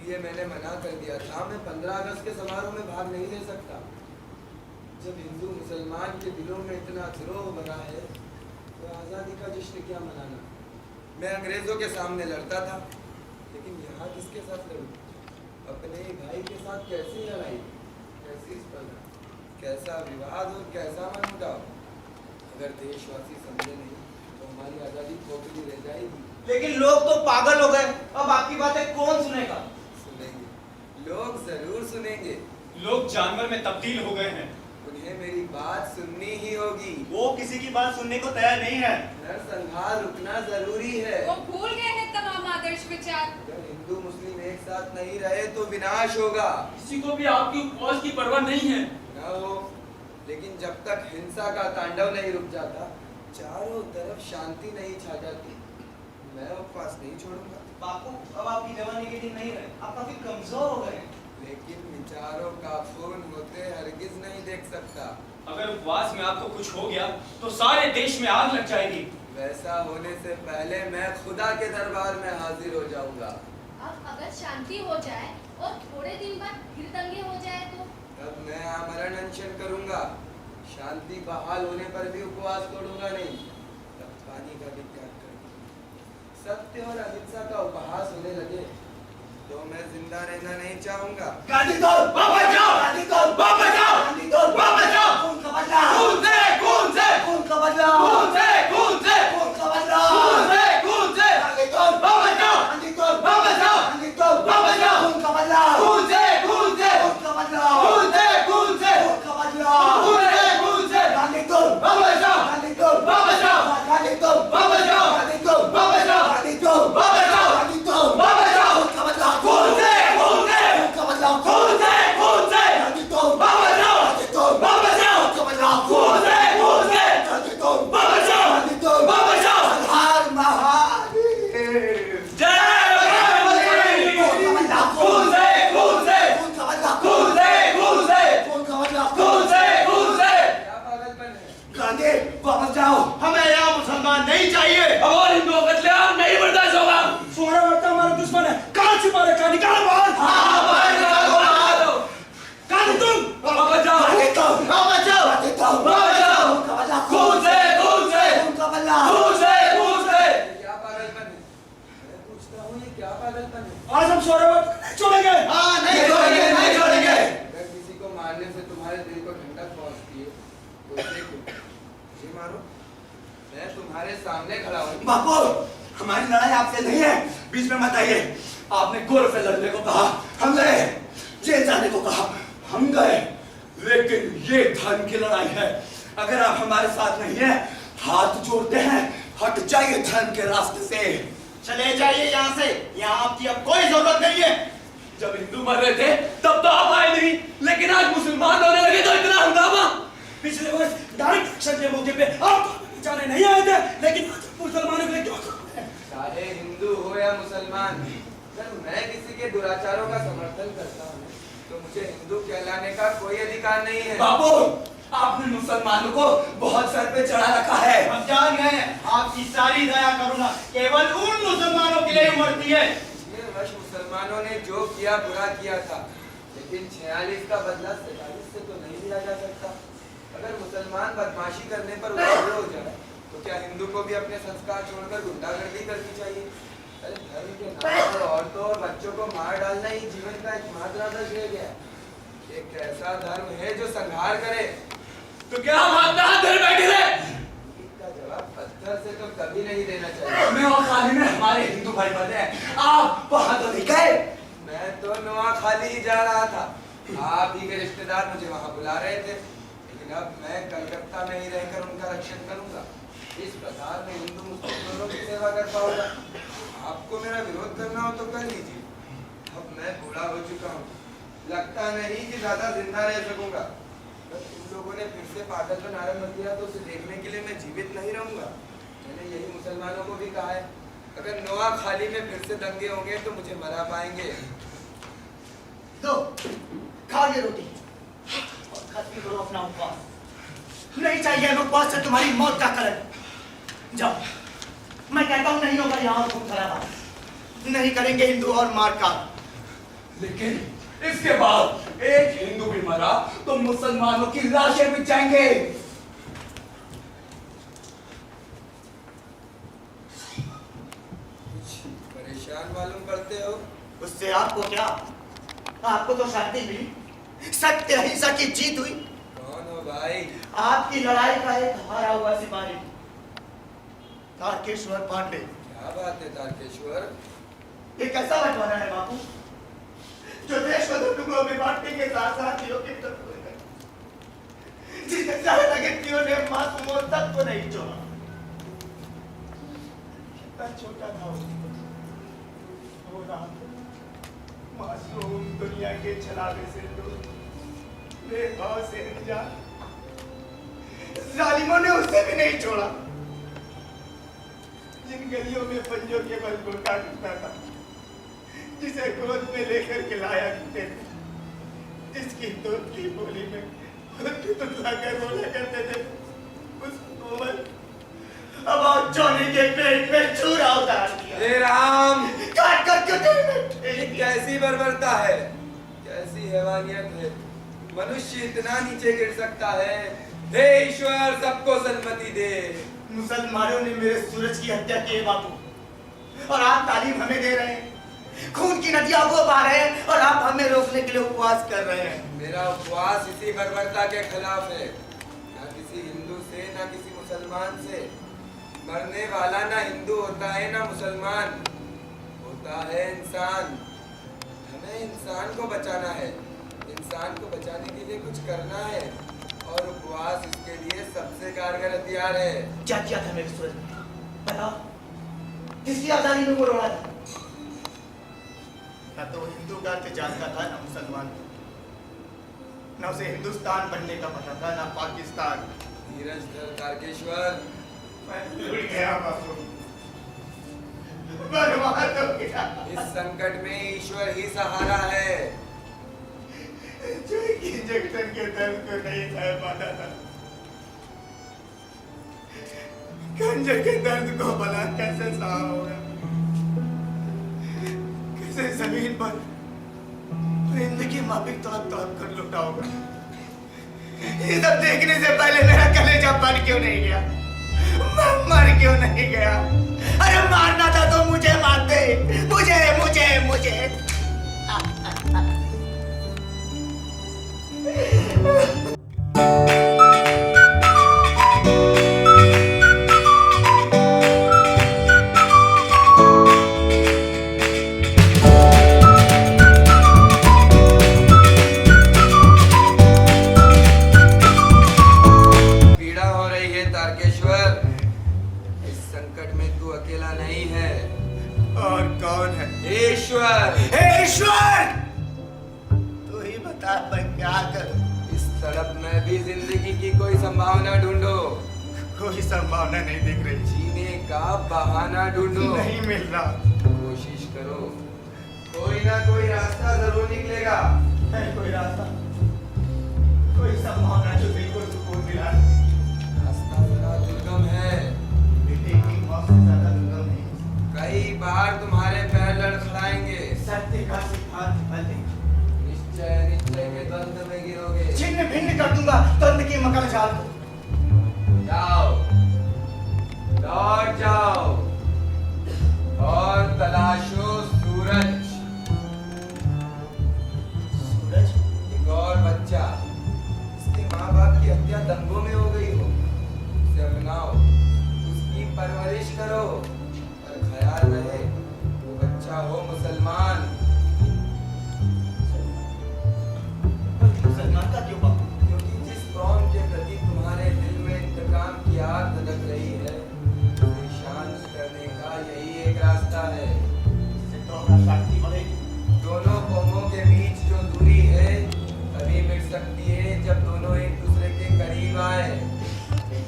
इसीलिए मैंने मना कर दिया था, मैं 15 अगस्त के समारोह में भाग नहीं ले सकता। जब हिंदू मुसलमान के दिलों में इतना द्रोह भरा है तो आज़ादी का जश्न क्या मनाना। मैं अंग्रेजों के सामने लड़ता था, लेकिन यहाँ किसके साथ लड़ूं? अपने भाई के साथ कैसी लड़ाई, कैसी स्पर्धा, कैसा विवाद और कैसा मनमुटाव। अगर देशवासी समझे नहीं तो हमारी आज़ादी खोखली रह जाएगी। लेकिन लोग तो पागल हो गए, अब आपकी बातें कौन सुनेगा? सुनेंगे, लोग जरूर सुनेंगे। लोग जानवर में तब्दील हो गए हैं। उन्हें मेरी बात सुननी ही होगी। वो किसी की बात सुनने को तैयार नहीं है। नरसंहार रुकना जरूरी है। वो भूल गए हैं तमाम आदर्श विचार। अगर हिंदू मुस्लिम एक साथ नहीं रहे तो विनाश होगा। किसी को भी आपकी उपवास की परवाह नहीं है। न हो, लेकिन जब तक हिंसा का तांडव नहीं रुक जाता, चारों तरफ शांति नहीं छा जाती, मैं उपवास नहीं छोड़ूंगा। बापू, अब आपकी जवानी के दिन नहीं रहे, आप काफी कमजोर हो गए। लेकिन विचारों का खून होते हरगिज नहीं देख सकता। अगर उपवास में आपको कुछ हो गया तो सारे देश में आग लग जाएगी। वैसा होने से पहले मैं खुदा के दरबार में हाजिर हो जाऊंगा। अब अगर शांति हो जाए और थोड़े दिन बाद फिर दंगे हो जाए तो? तब मैं आमरण अनशन करूंगा। शांति बहाल होने पर भी उपवास तोड़ूंगा नहीं। तब पानी का भी त्याग करूंगा। सत्य और अहिंसा का उपहास होने लगे तो मैं जिंदा रहना नहीं चाहूंगा। गांधी तोड़, वापस जाओ। गांधी तोड़, वापस जाओ। गांधी तोड़, वापस जाओ। खून का बदला, खून से, खून से, खून का बदला, खून से, खून से, खून का बदला, खून से, खून से। गांधी तोड़, वापस जाओ। गांधी तोड़, वापस जाओ। गांधी तोड़, वापस जाओ। खून का बदला, खून से, खून से, खून का बदला, खून से, खून से, खून का बदला, खून से, खून से। गांधी तोड़, वापस जाओ। गांधी तोड़, वापस जाओ। गांधी तोड़, वापस जाओ। गांधी तोड़, वापस जाओ। गांधी तोड़, वापस जाओ। गांधी तोड़, वापस जाओ। खून का बदला, खून से, खून से, खून का बदला, खून से, खून से। गांधी तोड़, वापस जाओ। गांधी तोड़, वापस जाओ। खून का बदला, खून से, खून से। गांधी तोड़, वापस जाओ। गांधी तोड़, वापस जाओ। हर महादेव। जय बजरंगबली। खून का बदला, खून से, खून से, खून का बदला, खून से, खून से, खून का बदला, खून से, खून से। क्या पागलपन है? गांधी वापस जाओ। हमें यहाँ मुसलमान नहीं चाहिए और हिंदुओं का कत्लेआम नहीं बर्दाश्त होगा। सोहरावर्ता हमारा दुश्मन है। कहाँ छिपा रखा, निकालो बाहर। हाँ, बाहर निकालो, बाहर दो। गांधी तुम वापस जाओ। गांधी तोड़, वापस जाओ। गांधी तोड़, वापस जाओ। खून का बदला, खून से, खून से, खून का बदला, खून से, खून से। ये क्या पागलपन है? मैं पूछता हूँ, ये क्या पागलपन है? आज हम सोहरावर्ता नहीं छोड़ेंगे। हाँ, नहीं छोड़ेंगे, नहीं छोड़ेंगे। अगर किसी को मारने से तुम्हारे दिल को ठंडक पहुंचती है तो देखो, मुझे मारो, मैं तुम्हारे सामने खड़ा हूँ। बापू, हमारी लड़ाई आपसे नहीं है, बीच में मत आइए। आपने गोल से लड़ने को कहा, हम गए। जेल जाने को कहा, हम गए। लेकिन ये धर्म की लड़ाई है। अगर आप हमारे साथ नहीं हैं, हाथ जोड़ते हैं, हट जाइए धर्म के रास्ते से। चले जाइए यहाँ से, यहाँ आपकी अब कोई जरूरत नहीं है। जब हिंदू मर रहे थे तब तो आप आए नहीं, लेकिन आज मुसलमान होने लगे तो इतना हंगामा। पिछले वर्ष डायरेक्ट एक्शन के मौके पे आप बेचारे नहीं आए थे, लेकिन आज मुसलमानों के लिए क्यों कर रहे हैं? चाहे हिंदू हो या मुसलमान, अगर मैं किसी के दुराचारों का समर्थन करता हूँ तो मुझे हिंदू कहलाने का कोई अधिकार नहीं है। बापू, आपने मुसलमानों को बहुत सर पे चढ़ा रखा है। हम जान गए हैं, आपकी सारी दया करुणा केवल उन मुसलमानों के लिए उमड़ती है। पिछले वर्ष मुसलमानों ने जो किया बुरा किया था, लेकिन 46 का बदला 47 से तो नहीं लिया जा सकता। अगर मुसलमान बदमाशी करने पर उग्र हो जाए तो क्या हिंदू को भी अपने संस्कार छोड़कर गुंडागर्दी करनी चाहिए? अरे धर्म के नाम पर औरतों और बच्चों को मार डालना ही जीवन का एकमात्र आदर्श रह गया। एक ऐसा धर्म है जो संहार करे। तो क्या हम हाथ में हाथ धरे बैठे थे? इसका जवाब पत्थर से तो कभी नहीं देना चाहिए। मैं और खाली में हमारे हिंदू भाई बंधे हैं, आप वहां तो नहीं गए। मैं तो नोआखाली ही जा रहा था, आप ही के रिश्तेदार मुझे वहां बुला रहे थे, लेकिन अब मैं कलकत्ता में ही रहकर उनका रक्षण करूंगा। इस प्रकार में हिंदू मुस्लिम दोनों की सेवा कर पाऊंगा। आपको मेरा विरोध करना हो तो कर लीजिए। अब मैं बूढ़ा हो चुका हूँ, लगता नहीं कि ज्यादा जिंदा रह सकूंगा। अगर तुम लोगों ने फिर से पागलपन आरंभ किया तो उसे देखने के लिए मैं जीवित नहीं रहूंगा। मैंने यही मुसलमानों को भी कहा है, अगर नोआखाली में फिर से दंगे होंगे तो मुझे मरा पाएंगे। दो, खाओ ये रोटी और खत्म करो अपना उपवास। नहीं चाहिए हमें उपवास से तुम्हारी मौत का कारण। जाओ, मैं कहता हूं नहीं होगा यहाँ खून खराबा, नहीं करेंगे हिंदू और मार का। लेकिन इसके बाद एक हिंदू भी मरा तो मुसलमानों की लाशें भी जाएंगे। कुछ परेशान मालूम पड़ते हो। उससे आपको क्या? आपको तो शांति मिली, सत्य अहिंसा की जीत हुई। कौन हो भाई? आपकी लड़ाई का एक हारा हुआ सिपाही तारकेश्वर पांडे। क्या बात है तारकेश्वर? ये कैसा बंटवारा है बापू, जो देश को दो टुकड़ों में बांटने के साथ साथ योग्य तक हुए हैं, जिसके सारे व्यक्तियों ने मासूमों तक को नहीं छोड़ा। कितना छोटा था वो रात, मासूम दुनिया के छलावे से दूर, बेभाव से अनजान, जालिमों ने उसे भी नहीं छोड़ा। जिन गलियों में पंजों के बल गुड़का टूटता था, जिसे गोद में लेकर के लाया करते थे, जिसकी दूध की बोली में लाकर बोला करते थे, उस कोमल अब जोनी के पेट में छुरा उतार दिया। हे राम! काट कर क्यों ये कैसी बर्बरता है, कैसी हैवानियत है। मनुष्य इतना नीचे गिर सकता है। हे ईश्वर, सबको सन्मति दे। मुसलमानों ने मेरे सूरज की हत्या की है बापू, और आप तालीम हमें दे रहे हैं। खून की नदियां वो बहा रहे हैं और आप हमें रोकने के लिए उपवास कर रहे हैं। मेरा उपवास इसी बर्बरता के खिलाफ है। ना किसी हिंदू से, ना किसी मुसलमान से। मरने वाला ना हिंदू होता है ना मुसलमान, होता है इंसान। हमें इंसान को बचाना है, इंसान को बचाने के लिए कुछ करना है, और उपवास इसके लिए सबसे कारगर हथियार है। क्या किया था मेरे सूरज ने? बताओ, किसकी आजादी में वो रोड़ा था? ना तो हिंदू का जानता था, ना मुसलमान, ना उसे हिंदुस्तान बनने का पता था, ना पाकिस्तान। धीरज धर तारकेश्वर। मैं टूट गया बापू, बर्बाद हो गया। इस संकट में ईश्वर ही सहारा है। जो एक इंजेक्शन के दर्द को नहीं सह पाता था, खंजर के दर्द को भला कैसे सहा होगा? कैसे जमीन पर जिंदगी माफिक तड़प तड़प कर लुटा होगा? ये सब देखने से पहले मेरा कलेजा बन क्यों नहीं गया? मैं मर क्यों नहीं गया? अरे मारना था तो मुझे मार दे, मुझे मुझे मुझे। पीड़ा हो रही है तारकेश्वर। इस संकट में तू अकेला नहीं है। और कौन है? ईश्वर। ईश्वर! तू ही बता मैं क्या करूं? इस तड़प में भी जिंदगी की कोई संभावना ढूंढो। कोई संभावना नहीं दिख रही। जीने का बहाना ढूंढो। नहीं मिल रहा। कोशिश करो, कोई ना कोई रास्ता जरूर निकलेगा। है कोई रास्ता, कोई संभावना जो दिल को सुकून दिला? रास्ता बड़ा दुर्गम है। बेटे की मौत से ज्यादा दुर्गम नहीं। कई बार तुम्हारे पैर लड़खड़ाएंगे। सत्य का सिद्धांत बदले, निश्चय निश्चय के द्वंद्व में गिरोगे। छिन्न भिन्न कर दूंगा द्वंद्व की मकर जाल को। जाओ, लौट जाओ और तलाशो सूरज। सूरज? एक और बच्चा, इसके माँ बाप की हत्या दंगों में हो गई हो, उसे अपनाओ, उसकी परवरिश करो, और ख्याल रहे वो बच्चा हो मुसलमान। मुसलमान का क्यों बापू? क्योंकि जिस कौम के प्रति तुम्हारे दिल में इंतकाम की आग धधक रही है, उसे शांत करने का यही एक रास्ता है। इससे तो अपना शांति बढ़ेगी। दोनों कौमों के बीच जो दूरी है तभी मिट सकती है जब दोनों एक दूसरे के करीब आए।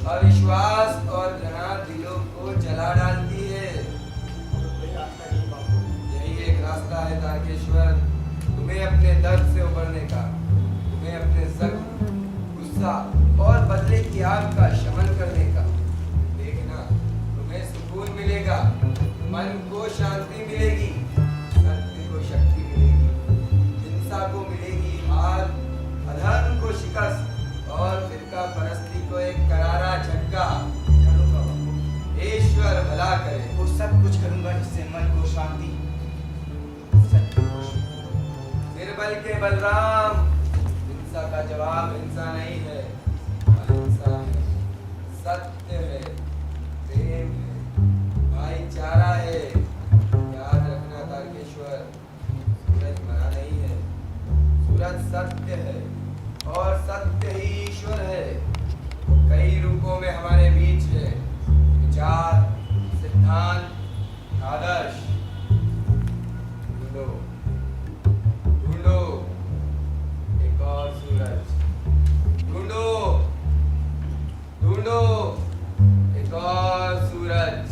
अविश्वास और घृणा दिलों को जला डालती है। कोई रास्ता नहीं बापू। यही एक रास्ता है तारकेश्वर, तुम्हें अपने दर्द से उबरने का, तुम्हें अपने जख्म, गुस्सा और बदले की आग का शमन करने का। देखना, तुम्हें सुकून मिलेगा, मन को शांति मिलेगी, सत्य को शक्ति मिलेगी। शिकस्त और फिरका परस्ती को एक करारा झटका। करूंगा बापू, ईश्वर भला करे। वो सब कुछ करूंगा जिससे मन को शांति, सत्य को शांति। फिर बल के बलराम, हिंसा का जवाब हिंसा नहीं है, अहिंसा है, सत्य है, प्रेम है, भाईचारा है। याद रखना तारकेश्वर, सूरज मरा नहीं है, सूरज सत्य है और सत्य ही ईश्वर है। कई रूपों में हमारे बीच है, विचार, सिद्धांत, आदर्श। ढूंढो ढूंढो एक और सूरज, ढूंढो ढूंढो एक और सूरज।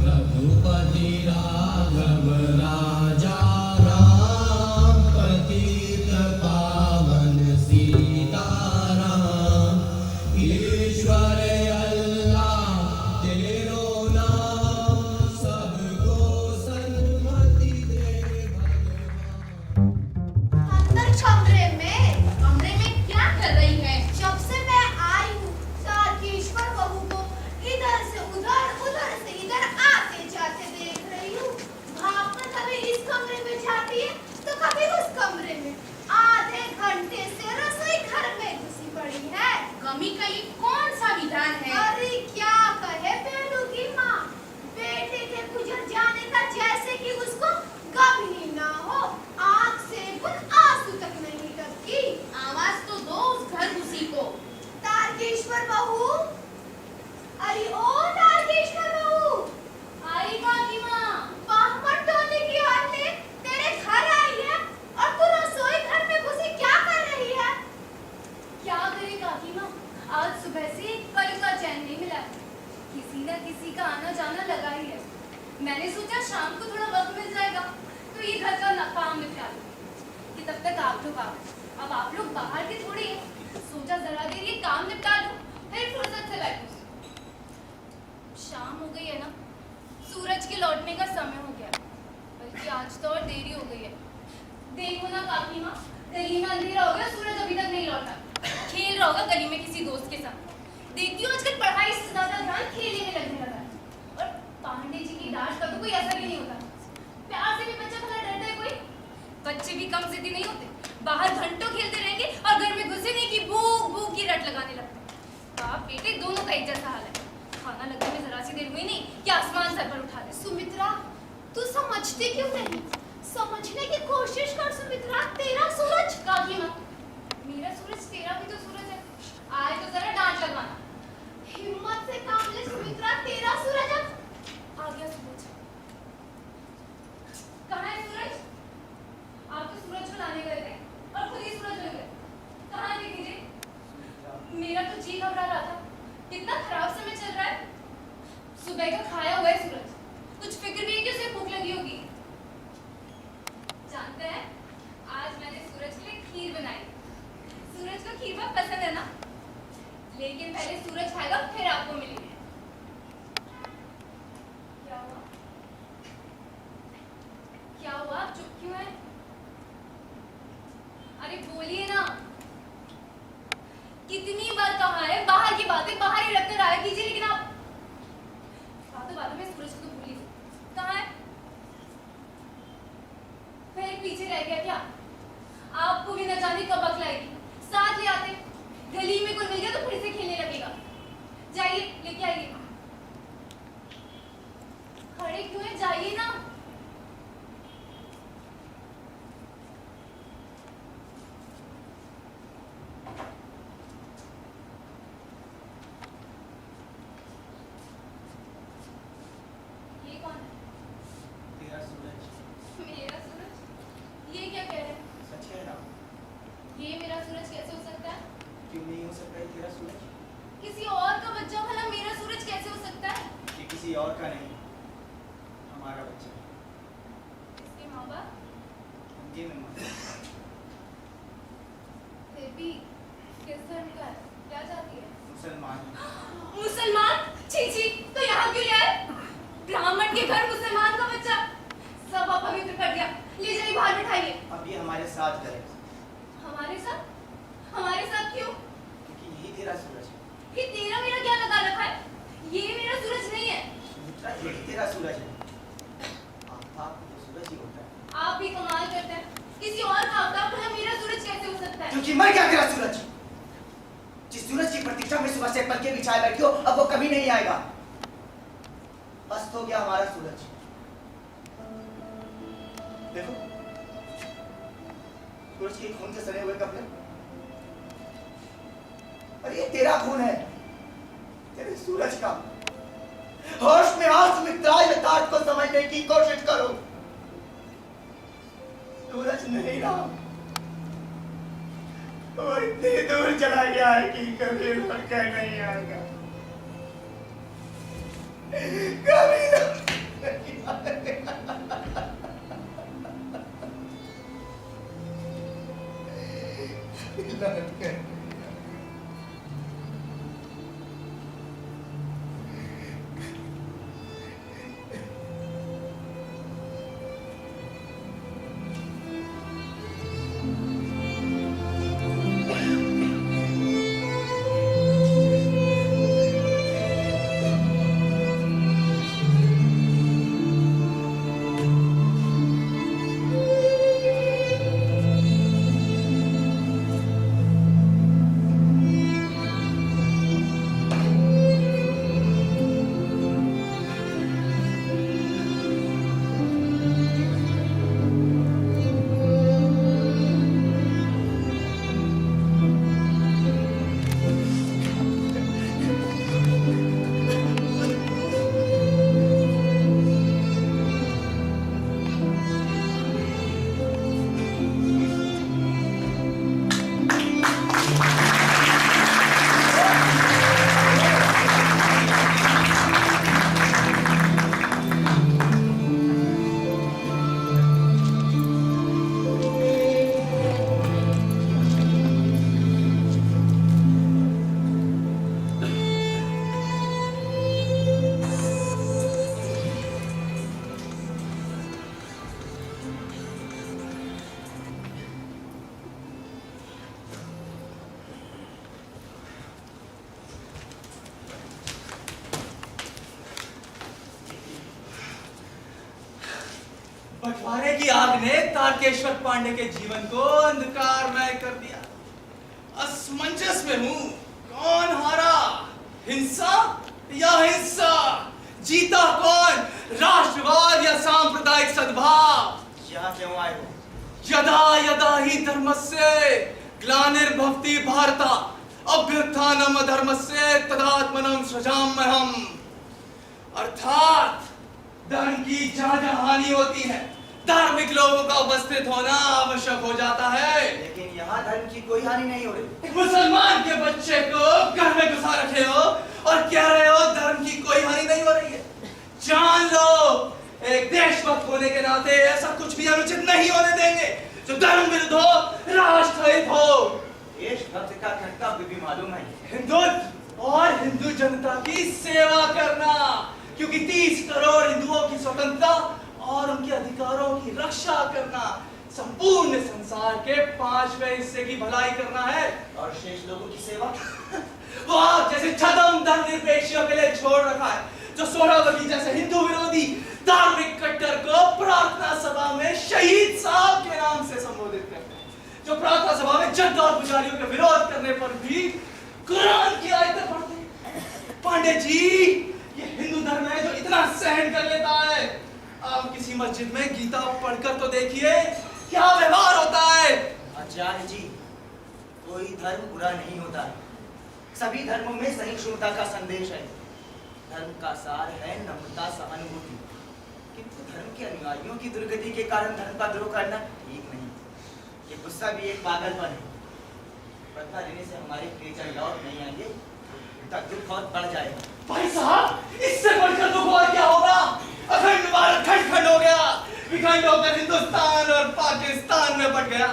रघुपति राघव राजा राम, पतित पावन सीताराम। ईश्वर अल्लाह तेरो नाम, सबको सन्मति दे भगवान। अंदर कमरे में क्या कर रही है? जब से मैं आई हूँ, तारकेश्वर बहू को इधर से इधर आते जाते देख रही हूँ। भागकर कभी इस कमरे में जाती है तो कभी उस कमरे में। आधे घंटे से रसोई घर में घुसी पड़ी है। कमी का ये कौन सा विधान है? अरे क्या कहे बेलू की माँ, बेटे के गुजर जाने का जैसे कि उसको गम ही ना हो। आँख से कुछ आंसू तक नहीं टपकी। आवाज तो दो उस घर घुसी को। तारकेश्वर बहू, अरे ओ तारकेश्वर बहू, आई काकी माँ। बाहमत टोने की औरतें तेरे घर आई है और तू रसोई घर में घुसी क्या कर रही है? क्या करे काकी माँ, आज सुबह से कल का चैन नहीं मिला। किसी न किसी का आना जाना लगा ही है। मैंने सोचा शाम को थोड़ा वक्त मिल जाएगा तो ये घर का काम निपटा लूं कि तब तक आप लोग आ गए। अब आप लोग बाहर के थोड़ी हैं, सोचा जरा देर ये काम निपटा लूं, फिर फुर्सत से बैठूं। शाम हो गई है ना, सूरज के लौटने का समय हो गया, बल्कि आज तो और देरी हो गई है। देखो ना काकी माँ, गली में अंधेरा हो गया, सूरज अभी तक नहीं लौटा। खेल रहा होगा गली में किसी दोस्त के साथ। देखती हूँ आजकल पढ़ाई से ज्यादा ध्यान खेलने में लगने लगा है। और पांडे जी की डांट का तो कोई असर ही नहीं होता। प्यार से भी बच्चा थोड़ा डरता है कोई। बच्चे भी कम जिद्दी नहीं होते, बाहर घंटों खेलते रहेंगे और घर में घुसे नहीं कि भूख भूख की रट लगाने लगते। बाप बेटे दोनों का एक जैसा हाल है। खाना लगने में जरा सी देर हुई नहीं कि आसमान सर पर उठा दे। सुमित्रा, तू समझती क्यों नहीं? समझने की कोशिश कर सुमित्रा। तेरा सूरज काकी माँ, मेरा सूरज तेरा भी तो सूरज है। आए तो जरा डांट लगवाना। हिम्मत से काम ले सुमित्रा, तेरा सूरज अब आ गया सूरज। कहाँ है सूरज? आप तो सूरज को लाने गए थे और खुद ही सूरज मिल गए। कहाँ है दीजिए? मेरा तो जी घबरा रहा था, कितना खराब समय चल रहा है। सुबह का खाया हुआ है सूरज, कुछ फिक्र भी है कि उसे भूख लगी होगी। जानते हैं, आज मैंने सूरज के लिए खीर बनाई। सूरज को खीर बहुत पसंद है ना, लेकिन पहले सूरज खाएगा फिर आपको मिलेंगे। क्या हुआ? क्या हुआ? आप चुप क्यों हैं? अरे बोलिए ना। कितनी बार कहा है बाहर की बातें बाहर ही रखकर आया कीजिए, लेकिन आप बातों में सूरज को तो भूल ही गए। कहाँ है? फिर पीछे रह गया क्या? आपको भी न जाने कब अकल आएगी। साथ ले आते, गली में कोई मिल गया तो फिर से खेलने लगेगा। जाइए लेके आइए। खड़े क्यों हैं? जाइए ना। ये कौन है? तेरा सूरज। मेरा सूरज? ये क्या कह रहे हैं? सच है ना? ये मेरा सूरज कैसे हो सकता है? क्यों नहीं हो सकता है तेरा सूरज? किसी और का बच्चा भला मेरा सूरज कैसे हो सकता है? ये किसी और का नहीं, हमारा बच्चा। इसके माँ बाप? उनके मेहमान। फिर भी किस धर्म का है? क्या जाती है? मुसलमान। मुसलमान? तेरा सूरज है। आफ्ताब तो सूरज ही होता है। आप भी कमाल करते हैं, किसी और का आफ्ताब भला मेरा सूरज कैसे हो सकता है? क्योंकि मैं क्या तेरा सूरज, जिस सूरज की प्रतीक्षा में सुबह से पल के बिछाए बैठी हो, अब वो कभी नहीं आएगा। अस्त हो गया हमारा सूरज। देखो सूरज के खून से सने हुए कपड़े, और ये तेरा खून है, तेरे सूरज का। होश में आज मित्राय यथार्थ को समझने की कोशिश करो। सूरज नहीं रहा, वो इतनी दूर चला गया है कि कभी लौटकर नहीं आएगा। कभी नहीं आएगा। बंटवारे की आग ने तारकेश्वर पांडे के जीवन को अंधकारमय कर दिया। असमंजस में हूं, कौन हारा, हिंसा या हिंसा? जीता कौन, राष्ट्रवाद या सांप्रदायिक सद्भाव? यहाँ क्यों आए हो? यदा यदा ही धर्मस्य ग्लानिर्भवति भारत अभ्युत्थानम अधर्मस्य तदात्मनं सृजाम्यहम्। अर्थात धर्म की जहां जहां हानि होती है, धार्मिक लोगों का उपस्थित होना आवश्यक हो जाता है। लेकिन यहाँ धर्म की कोई हानि नहीं हो रही। एक मुसलमान के बच्चे को घर में घुसा रखे हो और कह रहे हो धर्म की कोई हानि नहीं हो रही है। जान लो, एक देशभक्त होने के नाते ऐसा कुछ भी अनुचित नहीं होने देंगे जो धर्म विरुद्ध हो, राष्ट्र हित हो। देशभक्त का कर्तव्य भी मालूम है। हिंदुत्व और हिंदू जनता की सेवा करना, क्योंकि 30 करोड़ हिंदुओं की स्वतंत्रता और उनके अधिकारों की रक्षा करना, संपूर्ण संसार के 5वें हिस्से की भलाई करना है। और शेष लोगों की सेवा वो आप जैसे छदम धर्मनिरपेक्षियों के लिए छोड़ रखा है, जो सोहरावर्दी जैसे हिंदू विरोधी धार्मिक कट्टर को प्रार्थना सभा में शहीद साहब के नाम से संबोधित करते हैं, जो प्रार्थना सभा में जद्द और पुजारियों के विरोध करने पर भी कुरान की आयतें पढ़ते हैं। पांडे जी, ये हिंदू धर्म है जो इतना सहन कर लेता है। आप किसी मस्जिद में गीता पढ़कर तो देखिए क्या व्यवहार होता है। आचार्य जी, कोई धर्म बुरा नहीं होता है। सभी धर्मों में सहिष्णुता का संदेश है। धर्म का सार है नम्रता, सहानुभूति। किंतु धर्म के अनुयायियों की दुर्गति के कारण धर्म का द्रोह करना ठीक नहीं। ये गुस्सा भी एक पागलपन है। बदला लेने से हमारे क्रिएचर लौट नहीं आएंगे, उनका दुख और बढ़ जाएगा। भाई साहब, इससे बढ़कर दुख और क्या होगा? अखंड भारत खंड खंड हो गया, विखंड होकर हिंदुस्तान और पाकिस्तान में बट गया।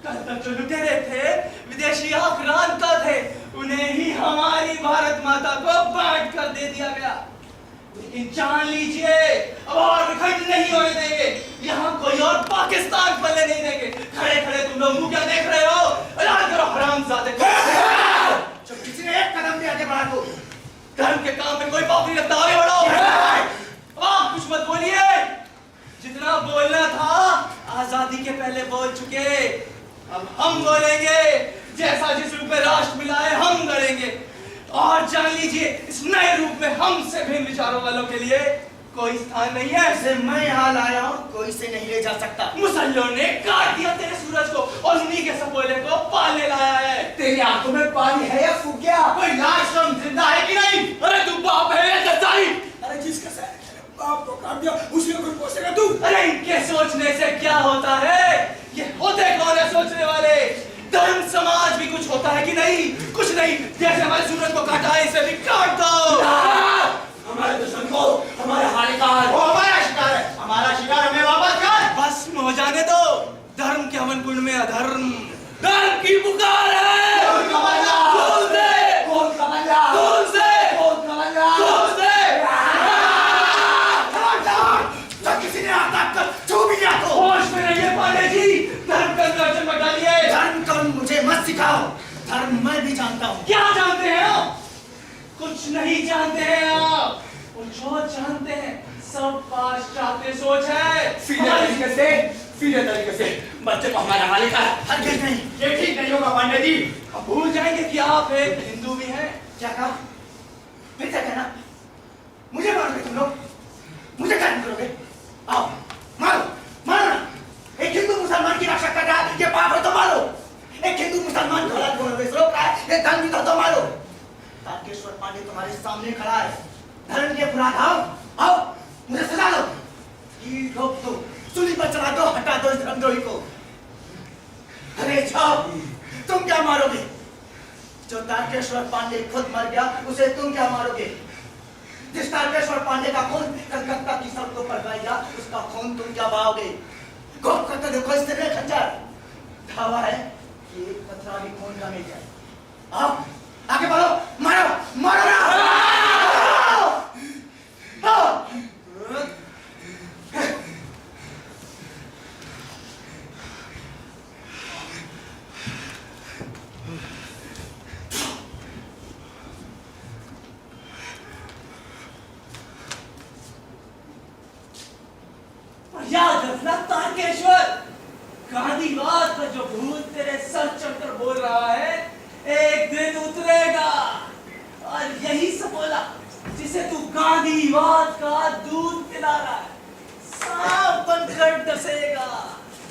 कल तक जो लुटेरे थे, विदेशी आक्रांता थे, उन्हें ही हमारी भारत माता को बांट कर दे दिया गया। लेकिन जान लीजिए, अब और विखंड नहीं होने देंगे। यहाँ कोई और पाकिस्तान पलने नहीं देंगे। खड़े खड़े तुम लोग मुंह क्या देख रहे हो? ऐलान करो हरामजादे। जब किसी ने एक कदम भी आगे बढ़ा दो, धर्म के काम में कोई बात नहीं रखता, आगे बढ़ो। अब हम बोलेंगे, जैसा जिस रूप में राष्ट्र मिला है हम लड़ेंगे। और जान लीजिए, इस नए रूप में हमसे भिन्न विचारों वालों के लिए कोई स्थान नहीं है। ऐसे मैं यहाँ लाया हूँ, कोई से नहीं ले जा सकता। मुसल्लों ने काट दिया तेरे सूरज को और उन्हीं के सपोले को पालने लाया है। तेरी आंखों में पानी है या सूख गया? कोई लाश शर्म जिंदा है कि नहीं? अरे तू बाप है या कसाई? अरे जिसका बाप को काट दिया उसी को कोई पोसेगा तू? अरे इनके सोचने से क्या होता है? ये होते कौन है सोचने वाले? धर्म समाज भी कुछ होता है कि नहीं? कुछ नहीं। जैसे हमारे सूरज को काटा है, इसे भी काट दो। हमारे दुश्मन को हमारे हानिकार, वो हमारा शिकार है, हमारा शिकार हमें वापस कर। भस्म हो जाने दो। धर्म के हवन कुंड में अधर्म। धर्म की पुकार है। कौन कमला? खून से, कौन कमला? खून से, कौन कमला? खून से। किसी ने आताप कर छू भी गया तो होश में रहिए पांडे जी। धर्म का दर्शन मत डालिए। धर्म कर्म मुझे मत सिखाओ, धर्म मैं भी जानता हूँ। क्या जानते हैं आप? कुछ नहीं जानते हैं आप। और जो जानते हैं सब पाश्चात्य सोच है। सीधे तरीके से बच्चे को हमारा हानिकार। हरगिज नहीं। ये ठीक नहीं होगा पांडे जी। अब भूल जाएंगे कि आप एक हिंदू भी हैं। क्या कहा? फिर से कहना। मुझे मारोगे तुम लोग? मुझे क्या करोगे? आओ मारो, मारो ना। एक हिंदू मुसलमान की रक्षा कर रहा है, ये पाप है तो मारो। एक हिंदू मुसलमान को अलग रोक रहा है, ये धर्म तो मारो। तारकेश्वर पांडे तुम्हारे सामने खड़ा है। धर्म के अपराध आओ, मुझे सजा दो। ये रोक दो, सूली पर चढ़ा दो, हटा दो इस धर्मद्रोही को। अरे जाओ, तुम क्या मारोगे? जो तारकेश्वर पांडे खुद मर गया, उसे तुम क्या मारोगे? जिस तारकेश्वर पांडे का खून कलकत्ता की सड़कों पर बहेगा, उसका खून तुम क्या बहाओगे? गौर करके देखो, इस तरह खंजर धावा है कि एक कतरा भी खून का मिल जाए। आओ, आगे बढ़ो, मारो, मारो ना! याद रखना तारकेश्वर, गांधीवाद का जो भूत तेरे सर चढ़कर बोल रहा है, एक दिन उतरेगा। और यही सपोला जिसे तू गांधीवाद का दूध पिला रहा है, सांप बनकर डसेगा।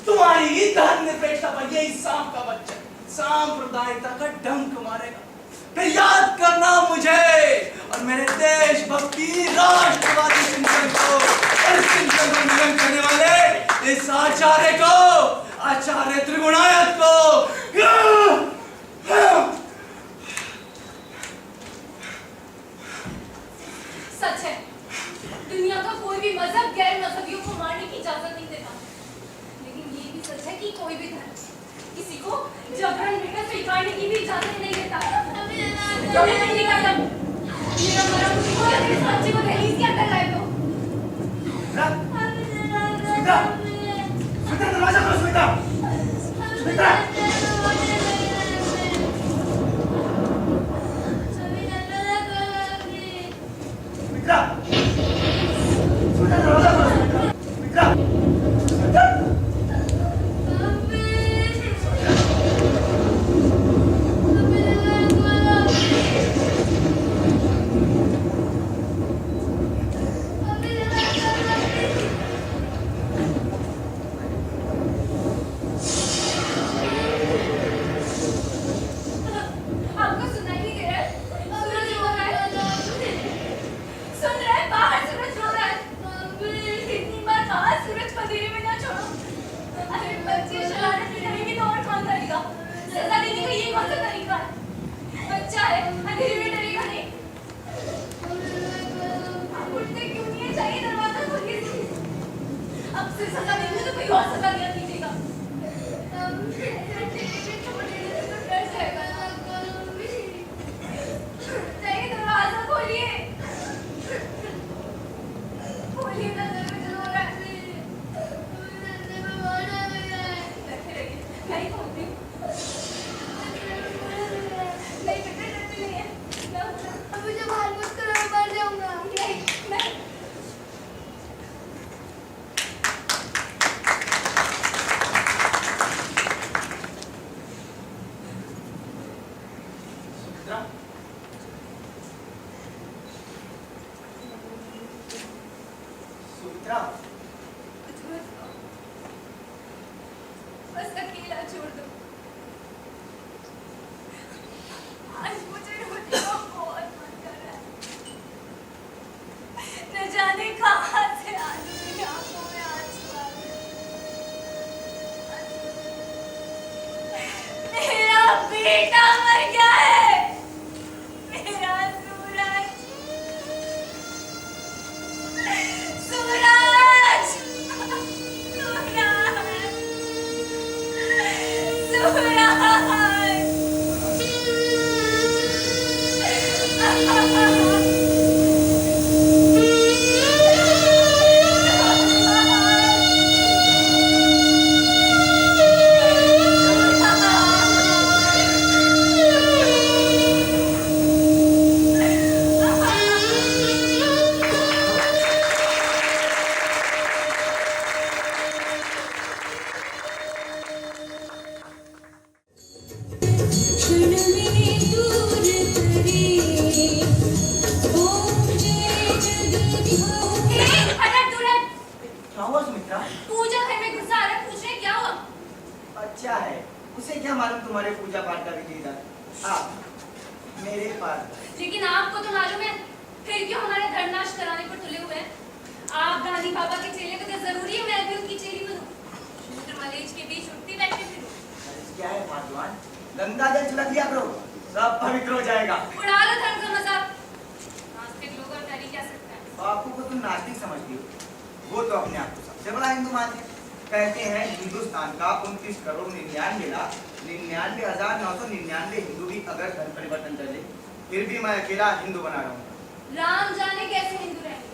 तुम्हारी धर्मनिरपेक्षता पर यही सांप का बच्चा सांप्रदायिकता का डंक मारेगा। फिर याद करना मुझे और मेरे देशभक्ति राष्ट्रवादी चिंतन को और इस चिंतन को मिलन करने वाले इस आचार्य को, आचार्य त्रिगुणायत को। सच है, दुनिया का कोई भी मजहब गैर मजहबियों को मारने की इजाजत नहीं देता। लेकिन ये भी सच है कि कोई भी धर्म किसी को जबरन मिलकर स्वीकारने की भी इजाजत नहीं देता। बच्चे को दहलीज के अंदर लाए तो दरवाजा खोलो स्मिता। स्मिता, स्मिता, स्मिता दरवाजा खोलो। स्मिता, स्मिता, आपको सुनाई नहीं दे रहा है? सूरज रो रहा है। सुन रहा है? बाहर सूरज रो रहा है। इतनी बार कहा सूरज को अंधेरे में ना छोड़ो। अरे बच्चे शरारत में रहेंगे तो और कौन करेगा? सजा देने का ये कौन सा तरीका है? बच्चा है, अंधेरे में डरेगा नहीं। आप उठते क्यों नहीं है? चाहिए दरवाजा खोलिए। अब से सजा देंगे तो कोई और सजा दिया कीजिएगा। चाहिए दरवाजा खोलिए। खोलिए ना, दरवाजा रो रहा है। बैठे रहिए, मैं ही खोलती हूँ। नहीं बेटा, डरते नहीं है। अब मुझे बाहर मत करो, मैं मर जाऊंगा। नहीं, सुमित्रा, कुछ मत कहो, बस अकेला छोड़ दो। आज मुझे रोने का बहुत मन कर रहा है। न जाने कहाँ से आज मेरी आंखों में आंसू आ गए। मेरा बेटा मर गया है, मेरा सूरज, सूरज, क्या हुआ सुमित्रा? पूजा घर में घुसा रहा, पूछ रहे क्या हुआ? अच्छा है, उसे क्या मालूम तुम्हारे पूजा पाठ का विधि विधान? आप मेरे पास, लेकिन आपको तो मालूम है, फिर क्यों हमारा धर्मनाश कराने पर तुले हुए हैं? आप गांधी बाबा के चेले तो क्या जरूरी है मैं भी उनकी चेली बनूं? शूद्र मलेच्छ के बीच उठती बैठती फिरूं? क्या है भगवान? गंगा जल छिड़क लिया करो, सब पवित्र हो जाएगा। उड़ा लो धर्म का मजाक। नास्तिक लोग और कर ही क्या सकते हैं? बापू को तुम नास्तिक समझती हो, वो तो अपने आप को सबसे बड़ा हिंदू मानते हैं। कहते हैं हिंदुस्तान का 29,99,999 हिंदू भी अगर धर्म परिवर्तन कर ले, फिर भी मैं अकेला हिंदू बना रहूंगा। राम जाने कैसे हिंदू रहेंगे?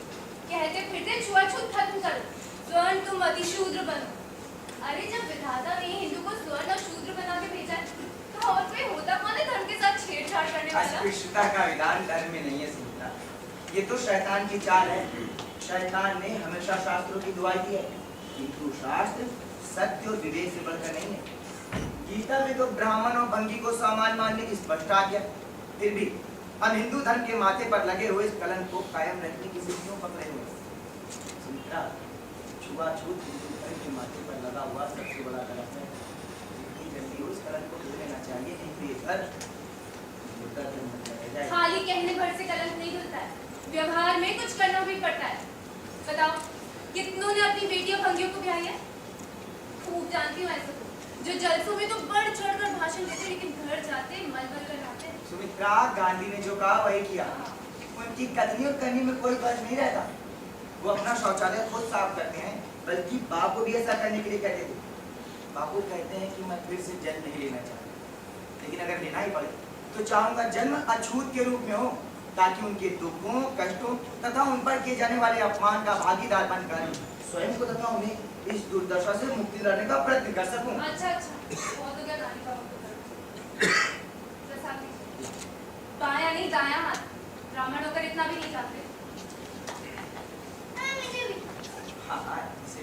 कहते फिरते छुआछूत खत्म करो, स्वर्ण तुम अति शूद्र बनो। अरे जब विधाता ने हिंदू को स्वर्ण और शूद्र बना के भेजा है, तो और कोई होता कौन है धर्म के साथ छेड़छाड़ करने वाला? अस्पृश्यता का विधान धर्म में नहीं है सीता, ये तो शैतान की चाल है। शैतान ने हमेशा शास्त्रों की दुआई दी है, किंतु शास्त्र सत्य और विवेक से बढ़कर नहीं है। गीता में तो ब्राह्मण और भंगी को सामान मानने की स्पष्ट आज्ञा, फिर भी हम हिंदू धर्म के माथे पर लगे हुए इस कलंक को कायम रखने की जिद क्यों पकड़े हुए? सुमित्रा, छुआछूत हिंदू धर्म के माथे पर लगा हुआ सबसे बड़ा कलंक है। जितनी जल्दी उस कलंक को धो लेना चाहिए, नहीं तो ये घर मुद्दा धर्म बन जाएगा। खाली कहने भर से कलंक नहीं धुलता है, व्यवहार में कुछ करना भी पड़ता है। बताओ, कितनों ने अपनी बेटियों भंगियों को ब्याही है? खूब जानती हूँ ऐसे को, जो जलसों में तो बढ़ चढ़कर भाषण देते लेकिन घर जाते मलबल कर आते हैं। सुमित्रा, गांधी ने जो कहा वही किया। उनकी कथनी और करनी में कोई फर्क नहीं रहता। वो अपना शौचालय खुद साफ करते हैं, बल्कि बाप को भी ऐसा करने के लिए कहते थे। बापू कहते हैं कि मैं फिर से जन्म नहीं लेना चाहता, लेकिन अगर लेना ही पड़े तो चाहूंगा जन्म अछूत के रूप में हो, ताकि उनके दुखों, कष्टों तथा उन पर किए जाने वाले अपमान का भागीदार बनकर स्वयं को तथा उन्हें इस दुर्दशा से मुक्ति दिलाने का प्रयत्न कर सकूं। अच्छा अच्छा, बहुत हो गया गाली का वक्त। प्रसाद लीजिए। बायां नहीं दायां हाथ, ब्राह्मण होकर इतना भी नहीं चाहते। हाँ, इसे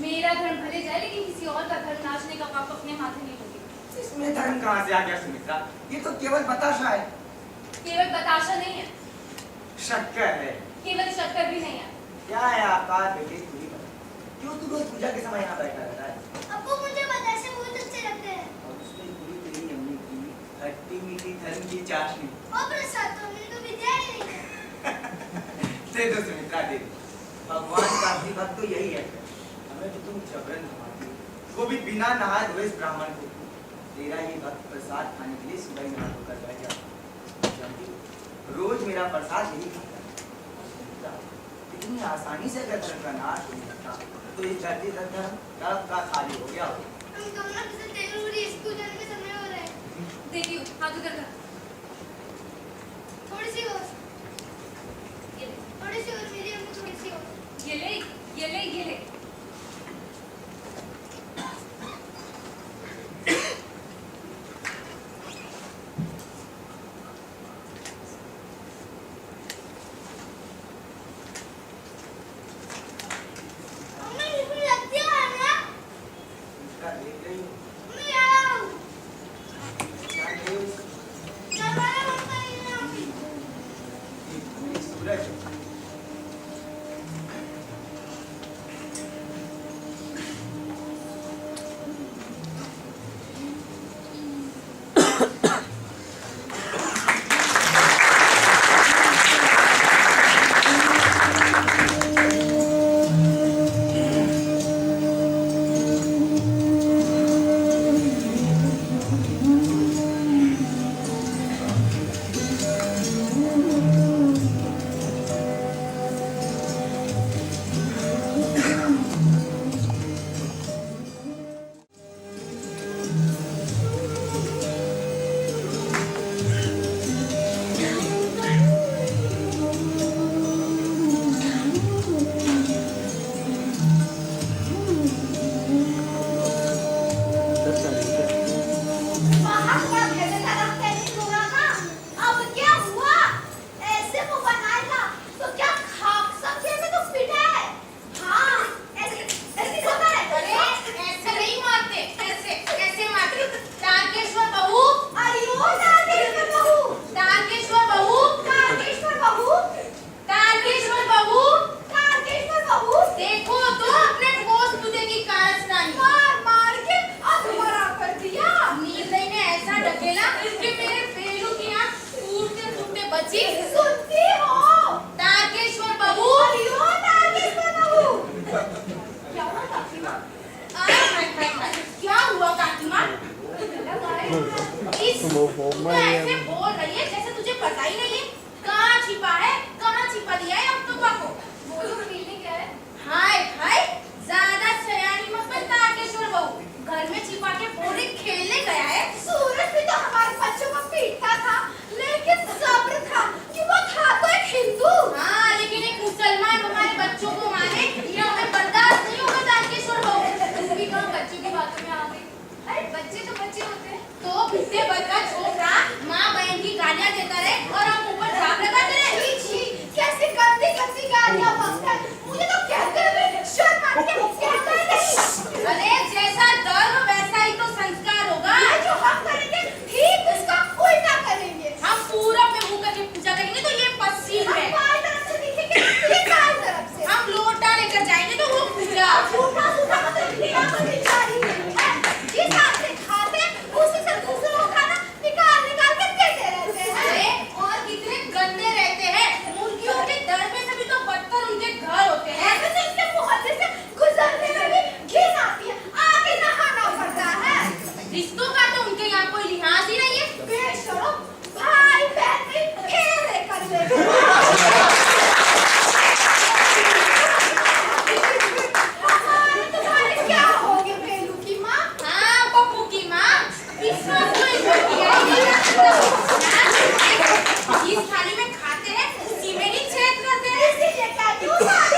मेरा धर्म भले जाए लेकिन किसी और का धर्म नाचने का पाप अपने माथे नहीं लोगे। इसमें धर्म कहाँ से आ गया सुमित्रा? ये तो केवल बताशा है। केवल बताशा नहीं है, शक्कर है। केवल शक्कर भी नहीं है। क्या है आपका बेटे? तुझे बता, क्यों तू रोज पूजा के समय यहाँ बैठा रहता है? अब्बू मुझे बताशे बहुत अच्छे लगते हैं। और उसमें पूरी तेरी अम्मी की खट्टी मीठी धर्म की चाशनी। और प्रसाद तो हमने तो विद्या ही नहीं है। दे दो सुमित्रा, दे दो। भगवान का असली भक्त तो यही है। हमें तो तुम जबरन घुमाती हो, वो भी बिना नहाए धोए इस ब्राह्मण को। तेरा ये भक्त प्रसाद खाने के लिए सुबह ही नहा धोकर बैठ जाता। जानती हो, रोज मेरा प्रसाद यही खाता है। सुमित्रा, इतनी आसानी से अगर धर्म का नाश हो सकता तो इस धरती का धर्म कब का खाली हो गया हो। हम दोनों किसी जरूरी स्कूल जाने के समय हो रहे हैं। देखियो, हाथ उधर कर। थोड़ी सी और, ये ले, थोड़ी सी और, मेरी अम्मी थोड़ी सी और। ये ले, ये ले, ये ले। अम्मी इसमें लगती है ना? सुमित्रा, देख रही हो? अम्मी आओ। क्या देख रही हो? दरवाजा बंद करिए ना अम्मी। ये सूरज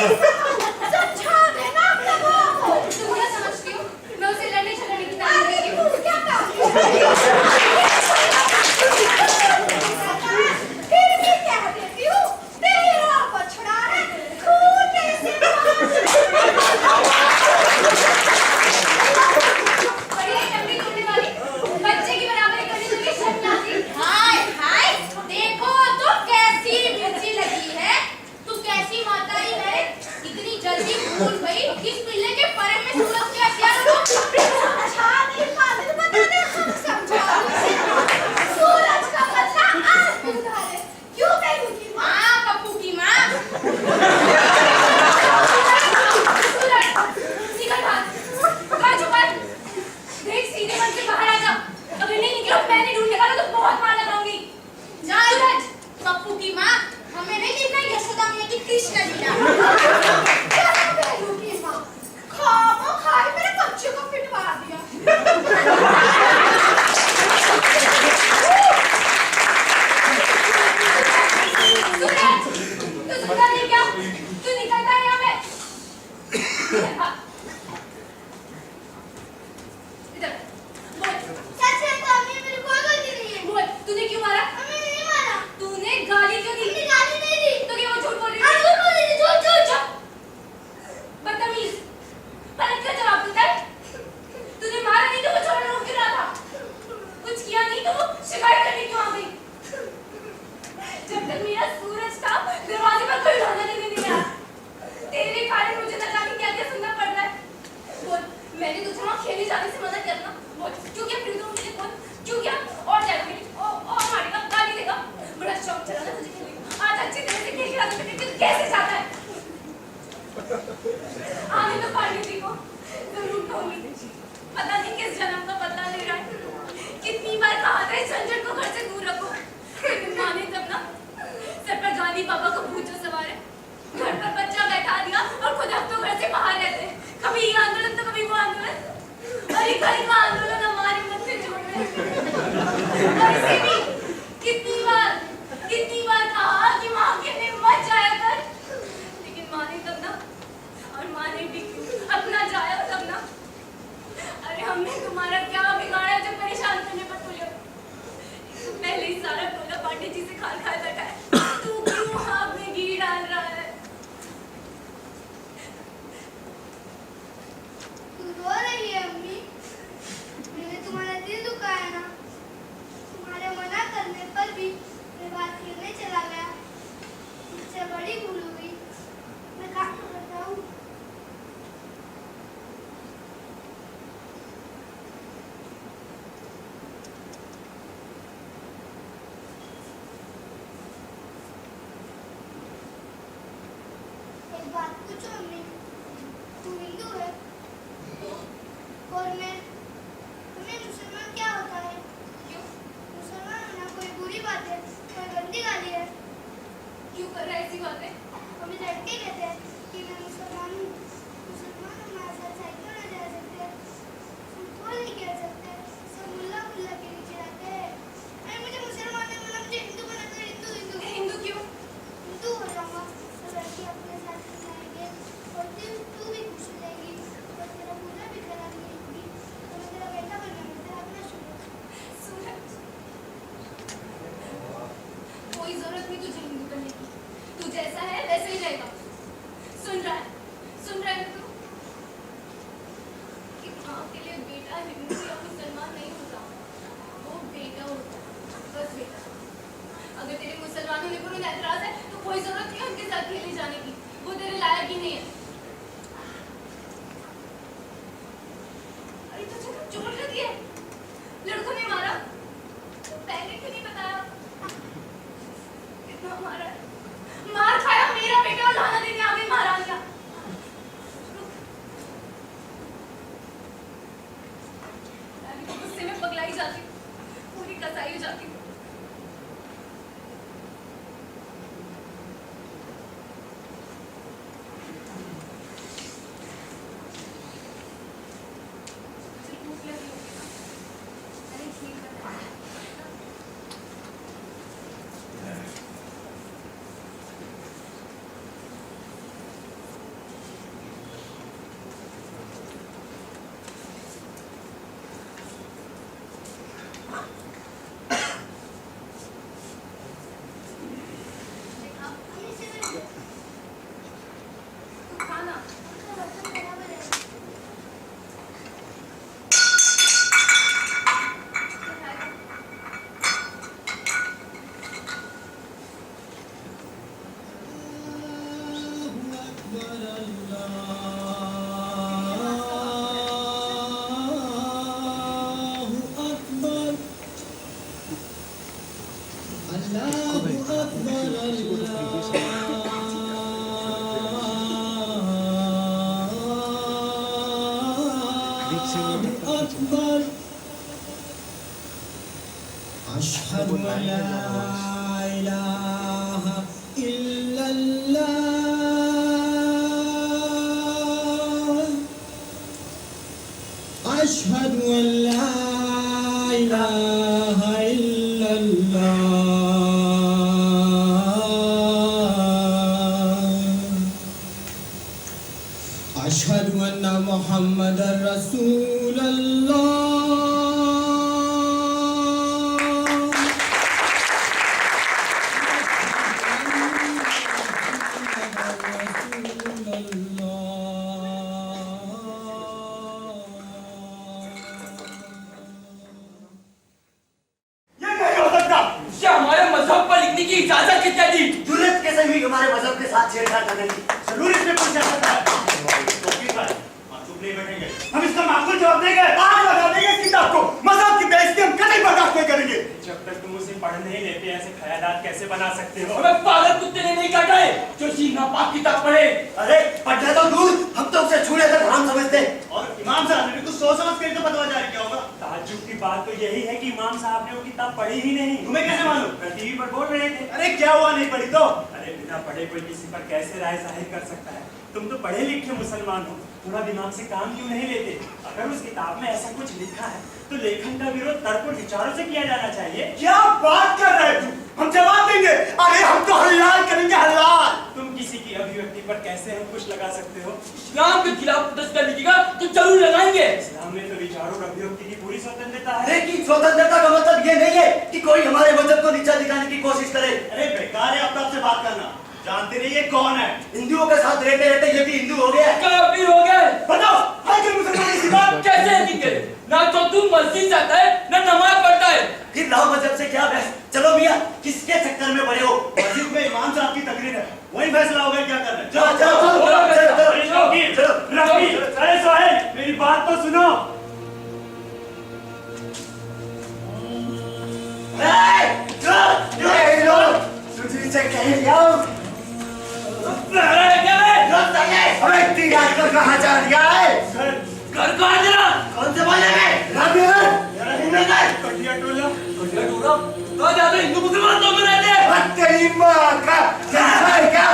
समझा देना अपने बुआ को। तुम क्या समझती हो मैं उसे लड़ने झगड़ने की तालीम आगे देती हूँ? तू क्या फिर भी कह देती हूँ तेरा बछड़ा है खूटे से बढ़िया चमड़ी तोड़ने वाली बच्चे की बराबरी करने के लिए शर्म ना आती। हाय हाय देखो तो कैसी मिर्ची लगी है। तू कैसी माताई है इतनी जल्दी भूल गई इस पिल्ले के परे में सूरज के हथियारों को समझा नहीं पाते तो बता दे हम समझा सूरज का बदला आज भी उधार है। क्यों बेबू की माँ पप्पू की माँ सूरज निकल बाहर कहाँ छुपा है? देख सीधे मन से बाहर आ जा। अगर नहीं निकला मैंने ढूंढ निकाला तो बहुत मार लगाऊंगी। जा सूरज पप्पू की माँ हमें नहीं देखना यशोदा मैया की कृष्ण लीला। क्या बेबू की माँ खामो खाई मेरे बच्चे को पिटवा दिया। सूरज तू सुनता नहीं क्या? तू निकलता है यहाँ पे। इधर बोल सच है तो अम्मी मेरी कोई गलती नहीं है। बोल तूने क्यों मारा? अम्मी ने नहीं मारा। तूने गाली क्यों दी? अम्मी गाली नहीं दी। तो क्या वो झूठ बोल रही हाँ थी? झूठ बोल रही थी झूठ झूठ झूठ। बदतमीज पलट कर जवाब देता है। तूने मारा नहीं तो वो छोड़ने रोक क्यों रहा था? कुछ किया नहीं तो वो शिकायत करने क्यों आ गई? जब तक मेरा सूरज था दरवाजे पर कोई रोना नहीं दिया। तेरे कारण मुझे न जाने क्या क्या सुनना पड़ रहा है। बोल मैंने तुझे वहाँ खेले जाने से मना किया था ना? बोल क्यों क्या फिर मुझे बोल क्यों क्या? और जाएगा मेरी और मारेगा गाली देगा। बड़ा शौक चला ना तुझे खेलने का। आज अच्छी तरह से खेल के आते बेटे तू कैसे जाता है? आने तो पानी जी को जरूर कहूंगी। पता नहीं किस जन्म का पता नहीं रहा है। कितनी बार कहा था इस झंझट को घर से दूर रखो लेकिन माने तब ना। सर पर गाली पापा को पूछो सवार है। घर पर बच्चा बैठा दिया और खुद अब तो घर से बाहर रहते हैं। कभी ये आंदोलन तो कभी वो आंदोलन। अरे कहीं का आंदोलन हमारे मन से जोड़ रहे हैं। और इसे भी कितनी बार कहा कि माँ के लिए मत जाया कर लेकिन माने तब ना। और माने भी क्यों अपना जाया तब ना। अरे हमने तुम्हारा क्या बिगाड़ा जो परेशान करने पर तुले हो? पहले ही सारा कोला पांडे जी से खाल खाए बैठा है। तू क्यों आग में घी डाल रहा है? तू रो रही है अम्मी। मैंने तुम्हारा दिल दुखाया ना। तुम्हारे मना करने पर भी मैं बात खेलने चला गया। मुझसे बड़ी भूल हुई। मैं क्या बताऊं? एक बात पूछो अम्मी। तू हिंदू है और मैं हमें मुसलमान क्या होता है? क्यों मुसलमान होना कोई बुरी बात है कोई गंदी गाली है? क्यों कर रहा है ऐसी बातें? हमें लड़के कहते हैं कि मैं मुसलमान हूँ। मुसलमान हमारे साथ साइकिल नहीं जा सकते फुटबॉल नहीं खेल सकते सब मुल्ला मुल्ला के नीचे रहते हैं। अरे मुझे मुसलमान नहीं बनना मुझे हिंदू बनना तो हिंदू हिंदू हिंदू क्यों? हिंदू हो जाऊंगा तो लड़की अपने साथ खिलाएंगे और तू भी खुश हो जाएगी और तेरा पूजा भी करानी होगी तो मैं तेरा बेटा बनना मैं तेरा अपना शुरू। सूरज कोई जरूरत नहीं तुझे हिंदू बनने की। तू जैसा है वैसे ही रहेगा। सुन रहा है ना तू? कि माँ के लिए बेटा हिंदू या मुसलमान नहीं होता वो बेटा होता है बस बेटा। अगर तेरे मुसलमान होने पर उन्हें ऐतराज है तो कोई जरूरत नहीं है उनके साथ खेले जाने की। वो तेरे लायक ही नहीं है। अरे तुझे तो चोट लगी है। लड़कों ने मारा तो पहले क्यों नहीं बताया? कितना मारा है? मार खाया मेरा बेटा और लाना देने आ गई महारानियां। मैं भी गुस्से में पगलाई जाती हूँ पूरी कसाई हो जाती हूँ। अकबर अशहदु अल्ला इलाहा इल्लल्लाह अशहदु अल्ला इलाहा इल्लल्लाह अशहदु अन्ना मुहम्मदर रसूलल्लाह ये नहीं हो सकता। इसे हमारे मजहब पर लिखने की इजाजत किसने दी? जुर्रत कैसे हुई हमारे मजहब के साथ छेड़छाड़ करने की? जरूर इसमें कुछ ऐसा है। टोपी पर हम चुप नहीं बैठेंगे, हम इसका माकूल जवाब देंगे। आज बता देंगे इस किताब को, मजहब की बेइज्जती हम कभी बर्दाश्त नहीं करेंगे। जब तक तुम उसे पढ़ नहीं लेते ऐसे ख्यालात कैसे बना सकते हो? हमें पागल कुत्ते ने नहीं काटा है जो सी नापाक किताब पढ़े। अरे पढ़ना तो दूर, हम तो उसे छूने तक हराम समझते हैं। और इमाम साहब ने भी कुछ सोच समझ कर तो फतवा जारी किया होगा। ताज्जुब की बात तो यही है कि इमाम साहब ने वो किताब पढ़ी ही नहीं। तुम्हें कैसे मालूम? टीवी पर बोल रहे थे। अरे क्या हुआ नहीं पढ़ी तो? अरे बिना पढ़े कोई किसी पर कैसे राय जाहिर कर सकता है? तुम तो पढ़े लिखे मुसलमान हो, थोड़ा दिमाग से काम क्यों नहीं लेते? अगर उस किताब में ऐसा कुछ लिखा है तो लेखन का विरोध तर्क और विचारों से किया जाना चाहिए। क्या बात कर रहे हैं तू? हम जवाब देंगे। अरे हम तो हलाल करेंगे, हलाल। तुम किसी की अभिव्यक्ति पर कैसे अंकुश लगा सकते हो? इस्लाम के खिलाफ प्रोटेस्ट करने की तो जरूर लगाएंगे। इस्लाम में तो विचारों और अभिव्यक्ति की पूरी स्वतंत्रता है। लेकिन स्वतंत्रता का मतलब ये नहीं है कि कोई हमारे मजहब को नीचा दिखाने की कोशिश करे। अरे बेकार है अपने आप से बात करना। जानते नहीं ये कौन है? हिंदुओं के साथ रहते रहते ये भी हिंदू हो गया है। काफिर हो गए। बताओ, आखिर मुसलमान इसी बात कैसे यकीन करे? ना तो तू मस्जिद जाता है ना नमाज पढ़ता है। फिर लाओ मजहब से क्या बहस? चलो मियां, किसके चक्कर में पड़े हो? मस्जिद में इमाम साहब की तकरीर है, वही फैसला होगा क्या करना है। चलो चलो रफी, अरे सोहेल मेरी बात तो सुनो। तुझे से कह जाओ कहाँ जा रहा है? घर को आ जरा। कौन से बोले में? कटिया टोला तो ज्यादा हिंदू मुसलमान तो में रहते हैं। तेरी माँ का जलसा है क्या?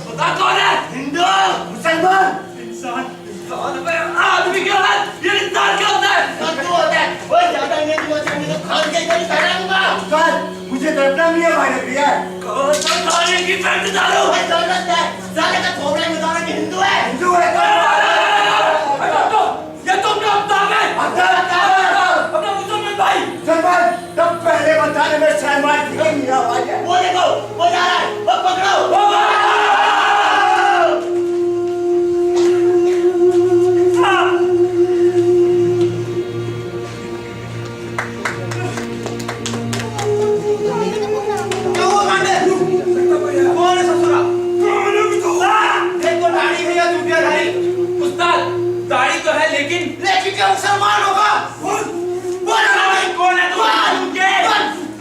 पता कौन है? हिंदू, मुसलमान, इंसान। आदमी के बाद ये इंसान क्या होता है? तू होता है वो ज्यादा नहीं हुआ चाहिए तो खान के इधर खड़ा दूंगा। कल मुझे डरना नहीं है भाई भैया। कौन सा खाने की पैंट डालो? भाई जरूरत है साले का खोपड़े में दाना कि हिंदू है। हिंदू है तो ये तुमने अपना है अपना मुसलमान भाई। सलमान, तब पहले बताने में सलमान की आवाज है। वो देखो वो जा रहा है, वो पकड़ो। दाढ़ी तो है लेकिन क्या मुसलमान होगा? कौन है तू?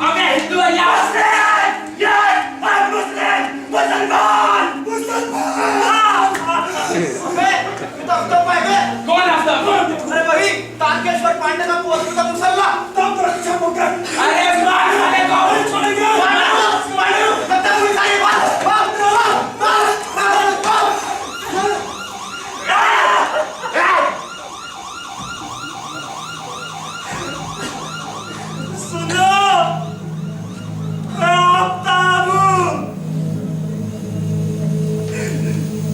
अबे हिंदू है या मुसलमान? कौन है अरे वही तारकेश्वर पांडे का पोस्ट का मुसल्ला। तब रक्षा मुकर। अरे मार साले को। छोड़ेंगे।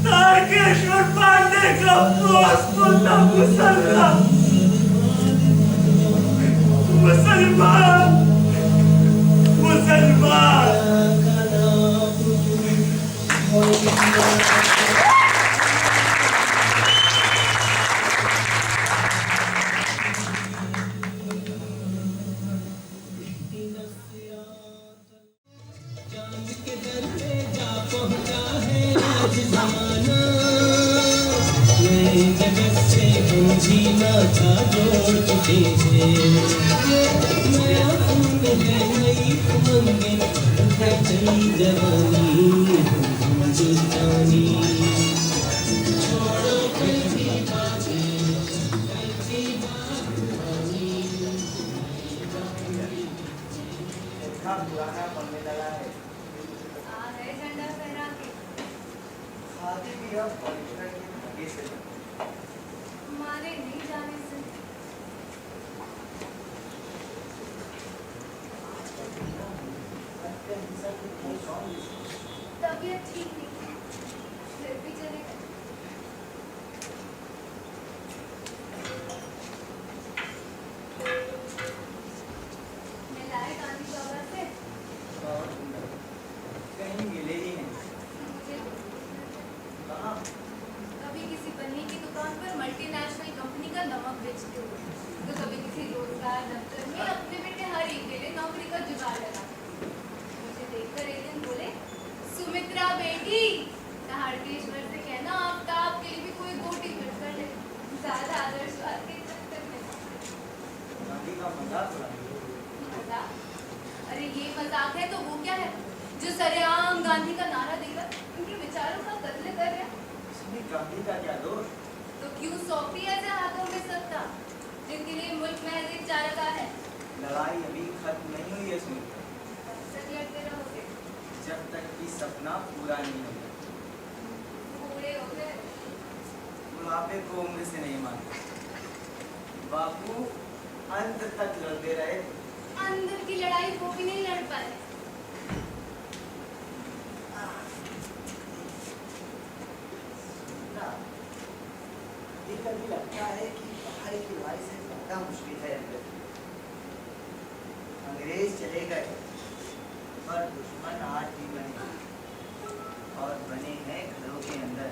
तारकेश्वर पांडे का मुसल्ला मुसलमान मुसलमान। जगत से जीना था जोड़ चुके हैं। नया उम्र है नई उमंगें है चली जवानी हिंदुस्तानी। छोड़ो फिर भी बातें शादी भी अब पॉलिटिकल के धागे से हमारे नहीं जाने से तबीयत ठीक नहीं, फिर भी चलेगा। मिलाए गांधी बाबा से? बहुत सुंदर, कहीं मिले ही नहीं। मुझे कहाँ? कभी किसी पन्नी की दुकान पर मल्टीनेशनल कंपनी का नमक बेचते हुए, तो कभी किसी रोजगार दफ्तर में अपने बेटे हर एक के लिए नौकरी का जुगाड़ लगा। मुझे देखकर एक दिन बोले, सुमित्रा बेटी, तारकेश्वर से कहना आफ्ताब के लिए भी कोई गोटी कट कर ले, ज्यादा आदर्शवाद के चक्कर में। गांधी का मजाक उड़ा दिया। मजाक? अरे ये मजाक है तो वो क्या है जो सरेआम गांधी का नारा देकर उनके विचारों का कत्ल कर रहे हैं? इसमें गांधी का क्या दोष? तो क्यों सौंपी ऐसे हाथों में सत्ता जिनके लिए मुल्क महज एक चारागाह है? लड़ाई अभी खत्म नहीं हुई है सुमित्रा। कब तक लड़ते रहोगे? जब तक कि सपना पूरा नहीं होगा। बूढ़े हो गए। बुढ़ापे को उम्र से नहीं मानते। बापू अंत तक लड़ते रहे। अंदर की लड़ाई वो भी नहीं लड़ पाए। ये कभी लगता है कि बाहर की लड़ाई से ज्यादा मुश्किल है अंदर। अंग्रेज चले गए पर दुश्मन आज भी बने और बने हैं घरों के अंदर।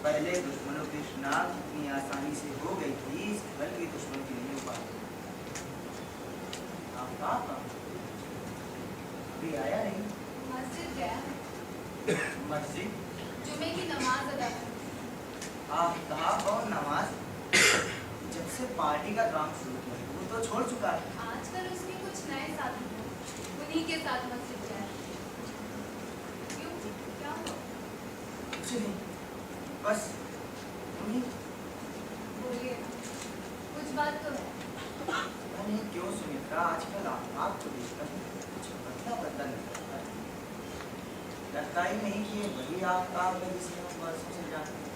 पहले दुश्मनों की शिनाख्त इतनी आसानी से हो गई थी, इस घर के दुश्मन की नहीं हो पाती। आप कहाँ अभी आया नहीं? मस्जिद गया, मस्जिद? जुमे की नमाज अदा की। आफ्ताब और नमाज? जब से पार्टी का काम शुरू किया वो तो छोड़ चुका है। आजकल उसके कुछ नए साथी हैं, उन्हीं के साथ मस्जिद गया। क्यों, क्या हुआ? कुछ नहीं, बस उन्हीं। बोलिए, कुछ बात तो है। पता नहीं क्यों सुमित्रा आजकल आपको देखकर कुछ बदला बदला लगता है। लगता ही नहीं कि ये वही आफ्ताब है जिसे हम वर्षों से जानते हैं।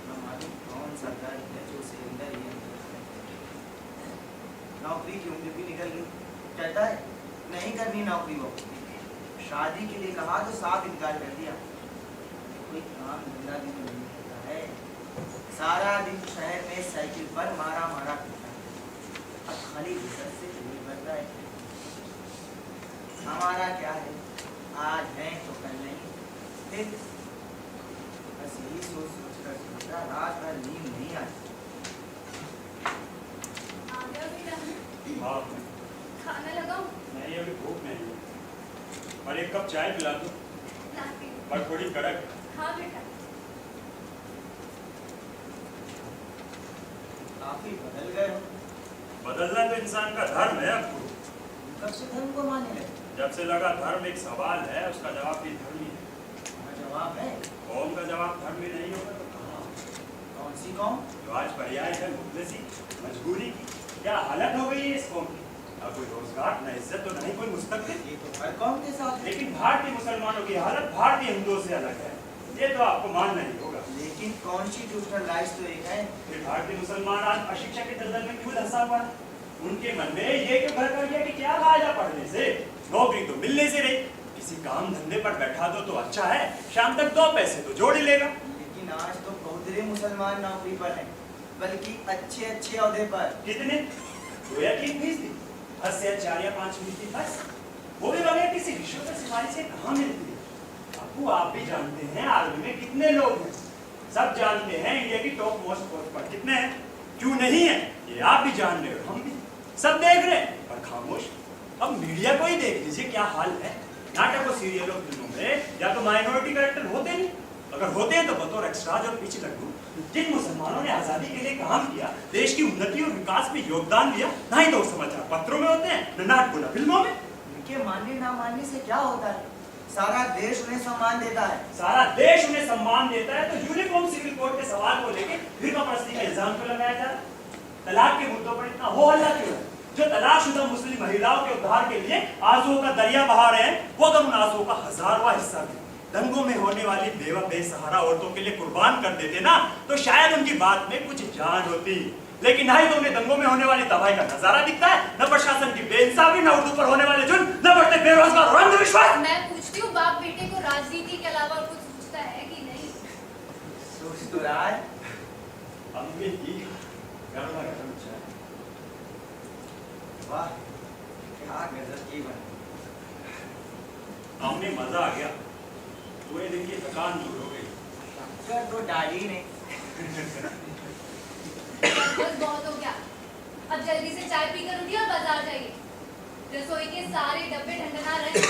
न मालूम कौन सा दर्द है जो उसे अंदर ही अंदर है। नौकरी की उम्र भी निकल गई, कहता है नहीं करनी नौकरी। वो शादी के लिए कहा तो साफ इनकार कर दिया। कोई काम धंधा भी तो नहीं करता है। सारा दिन शहर में साइकिल पर मारा मारा करता है। अब खाली गुजर से दूर करता है। हमारा क्या है, आज है तो कल नहीं। फिर बस यही सोच सोच कर सोचा रात भर नींद नहीं आती। आ गया बेटा, हाँ खाना लगाऊं? नहीं अभी भूख नहीं है और एक कप चाय पिला दो लाती हूँ। और थोड़ी कड़क। हाँ बेटा। काफी बदल गए हो। बदलना तो इंसान का धर्म है। अब कब से धर्म को माने लगे? जब से लगा धर्म एक सवाल है, उसका जवाब भी धर्म ही है। जवाब है कौम का जवाब धर्म ही नहीं होगा तो कहाँ? कौन सी कौम? जो आज पर्याय है मुखलसी, मजबूरी की। क्या हालत हो गई है इस कौम की? न कोई रोजगार, न इज्जत, तो नहीं कोई मुस्तकबिल। ये तो हर कौम के साथ है। लेकिन भारतीय मुसलमानों की हालत भारतीय हिंदुओं से अलग है। ये तो आपको मानना ही होगा। लेकिन कॉन्स्टिट्यूशनल राइट्स तो एक है। फिर भारतीय मुसलमान आज अशिक्षा के दलदल में क्यों धंसा हुआ है? उनके मन में ये क्यों भर कर गया कि क्या फायदा पढ़ने से, नौकरी तो मिलने से नहीं। किसी काम धंधे पर बैठा दो तो अच्छा है, शाम तक 2 पैसे तो जोड़ ही लेगा। लेकिन आज तो बहुत रे मुसलमान नौकरी पर हैं, बल्कि अच्छे अच्छे ओहदे पर। कितने? 2 या 3 फीसदी, 10 या 4 या 5 फीसदी बस। वो भी बगैर किसी रिश्वत और सिफारिश से कहाँ मिलती है? आपको आप भी जानते हैं आर्मी में कितने लोग हैं। सब जानते हैं इंडिया की टॉप मोस्ट पोस्ट पर कितने हैं। क्यों नहीं है ये आप भी जान रहे हो, हम भी सब देख रहे हैं पर खामोश। अब मीडिया को ही देख लीजिए क्या हाल है। नाटक और सीरियलों फिल्मों में या तो माइनॉरिटी कैरेक्टर होते नहीं, अगर होते हैं तो बतौर एक्स्ट्राज और पीछे लड्डू। जिन मुसलमानों ने आजादी के लिए काम किया, देश की उन्नति और विकास में योगदान दिया, ना ही तो समाचार पत्रों में होते हैं, न नाटकों न फिल्मों में। उनके मानने ना मानने से क्या होता है? सारा देश उन्हें सम्मान देता है। सारा देश उन्हें सम्मान देता है तो यूनिफॉर्म सिविल कोड के सवाल को लेकर फिर परस्ती का इल्जाम क्यों लगाया जा रहा है? तलाक के मुद्दों पर इतना हो हल्ला क्यों है? जो तलाकशुदा मुस्लिम महिलाओं के उद्धार के लिए आंसुओं का दरिया बहा रहे हैं, वो अगर उन आंसुओं का 1000वां हिस्सा भी दंगों में होने वाली बेवा बेसहारा औरतों के लिए कुर्बान कर देते ना, तो शायद उनकी बात में कुछ जान होती। लेकिन ना ही तो उन्हें दंगों में होने वाली तबाही का नजारा दिखता है, न प्रशासन की बेइंसाफी, न उर्दू पर होने वाले जुल्म, न बढ़ते बेरोजगार और अंधविश्वास। मैं पूछती हूँ, बाप बेटे को राजनीति के अलावा और कुछ सोचता है कि नहीं? सोच तो रहा है। अम्मी की गरमा गरम चाय। वाह, क्या गजब की बनी। अम्मी मजा आ गया, पूरे दिन की थकान दूर हो गई। क्या तो डाली ने। बस बहुत हो गया, अब जल्दी से चाय पीकर उठिए और बाजार जाइए। रसोई के सारे डब्बे ढंढना रहे।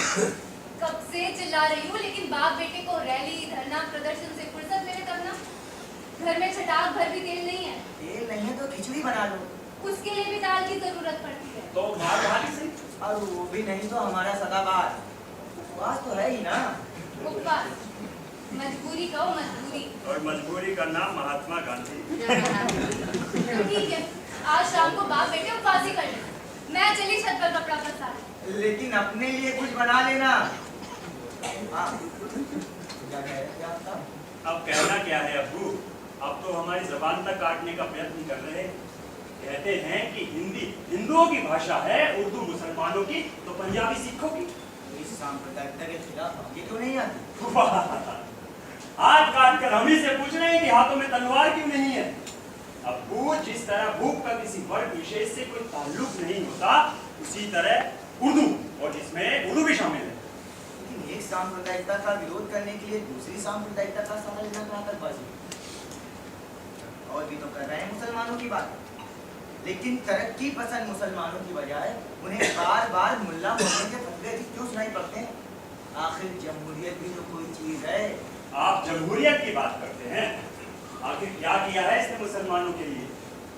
कब से चिल्ला रही हूँ, लेकिन बाप बेटे को रैली, धरना, प्रदर्शन से फुर्सत मेरे करना। घर में छटाक भर भी तेल नहीं है। तेल नहीं है तो खिचड़ी बना लो। उसके लिए भी दाल की जरूरत पड़ती है। तो मार भारी सही। और वो भी नहीं तो हमारा सदाबहार उपवास तो है ही ना। उपवास, मजबूरी कहो मजबूरी। और मजबूरी का नाम महात्मा गांधी। ठीक है, आज शाम को बाप बेटे उपवास ही कर लेना। मैं चली छत पर कपड़ा पसार। लेकिन अपने लिए कुछ बना लेना। हाँ, क्या कह रहे थे आप साहब? अब कहना क्या है अब्बू, अब तो हमारी जबान तक काटने का प्रयत्न कर रहे हैं। कहते हैं कि हिंदी हिंदुओं की भाषा है, उर्दू मुसलमानों की, तो पंजाबी सिखों की। इस सांप्रदायिकता के खिलाफ हमकी क्यों नहीं आती? हाथ काट कर हम ही से पूछ रहे हैं कि हाथों में तलवार क्यों नहीं है। अब्बू, जिस तरह भूख का किसी वर्ग विशेष से कोई ताल्लुक नहीं होता, उसी तरह उर्दू, और इसमें उर्दू भी शामिल है। लेकिन एक सांप्रदायिकता का विरोध करने के लिए दूसरी सांप्रदायिकता का सहारा लेना कहाँ तक बाजी? और भी तो कर रहे हैं मुसलमानों की बात, लेकिन तरक्की पसंद मुसलमानों की बजाय उन्हें बार बार मुल्ला मोहम्मद के फतवे भी क्यों सुनाई पड़ते हैं? आखिर जमहूरियत भी तो कोई चीज है। आप जमहूरियत की बात करते हैं, आखिर क्या किया है इसने मुसलमानों के लिए?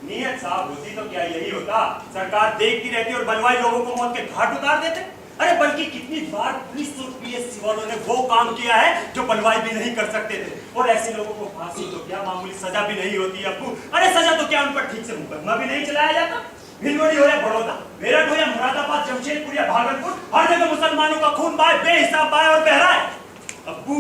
नीयत साफ होती तो क्या यही होता, सरकार देखती रहती और बनवाई लोगों को मौत के घाट उतार देते? अरे बल्कि कितनी बार पुलिस और पीएससी वालों ने वो काम किया है जो बनवाई भी नहीं कर सकते थे, और ऐसे लोगों को फांसी तो क्या मामूली सजा भी नहीं होती अब्बू। अरे सजा तो क्या, उन पर ठीक से मुकदमा भी नहीं चलाया जाता। भिलवाड़ी हो या बड़ौदा, मेरठ हो या मुरादाबाद, जमशेदपुर या भागलपुर, हर जगह मुसलमानों का खून बहाए, बेहिसाब बहाए और बह रहा है। अब्बू,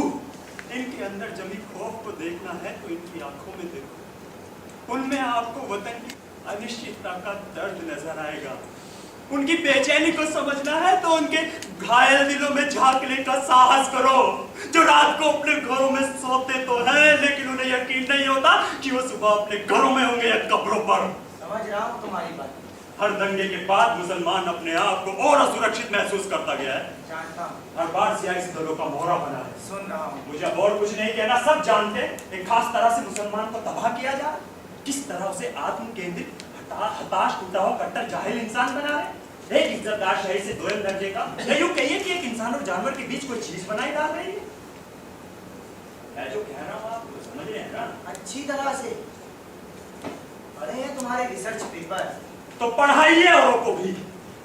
इनके अंदर जमी खौफ को देखना है तो इनकी आंखों में देखो, उनमें आपको वतन की अनिश्चितता का दर्द नजर आएगा। उनकी बेचैनी को समझना है तो उनके घायल दिलों में झांकने का साहस करो, जो रात को अपने घरों में सोते तो हैं, लेकिन उन्हें यकीन नहीं होता कि वो सुबह अपने घरों में होंगे या कब्रों पर। समझ रहा हूँ तुम्हारी बात। हर दंगे के बाद मुसलमान अपने आप को और असुरक्षित महसूस करता गया है। जानता हूँ। हर बार सियासी दलों का मोहरा बना है। सुन रहा हूँ। मुझे अब और कुछ नहीं कहना, सब जानते हैं एक खास तरह से मुसलमान को तबाह किया जा रहा है, किस तरह उसे आत्म केंद्रित, हताश, टूटा हुआ, कट्टर जाहिल इंसान बना रहे हैं। एक इज्जतदार शहरी से दोयम दर्जे का, या यूं कहिए कि एक इंसान और जानवर के बीच कोई चीज बनाई डाल रही है। मैं जो कह रहा हूँ आप समझ रहे हैं ना? अच्छी तरह से पढ़े हैं तुम्हारे रिसर्च पेपर। तो पढ़ाइए औरों को भी,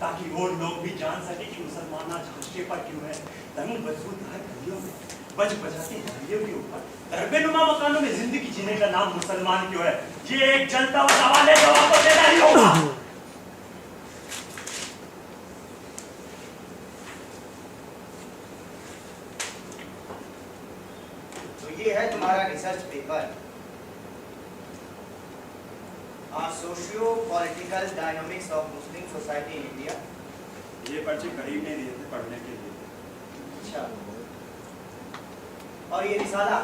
ताकि वो लोग भी जान सके कि मुसलमान आज हश्ते पर क्यों है, तंग बदबूदार गलियों में, बज बजाते नालियों के ऊपर, तरबेनुमा मकानों में जिंदगी जीने का नाम मुसलमान क्यों है। ये एक जनता व सवाल है, जवाब तो देना ही होगा। तो ये है तुम्हारा research paper, socio political dynamics of Muslim society in India. ये पर्चे करीब नहीं दिए थे पढ़ने के लिए। अच्छा, और ये रिसाला,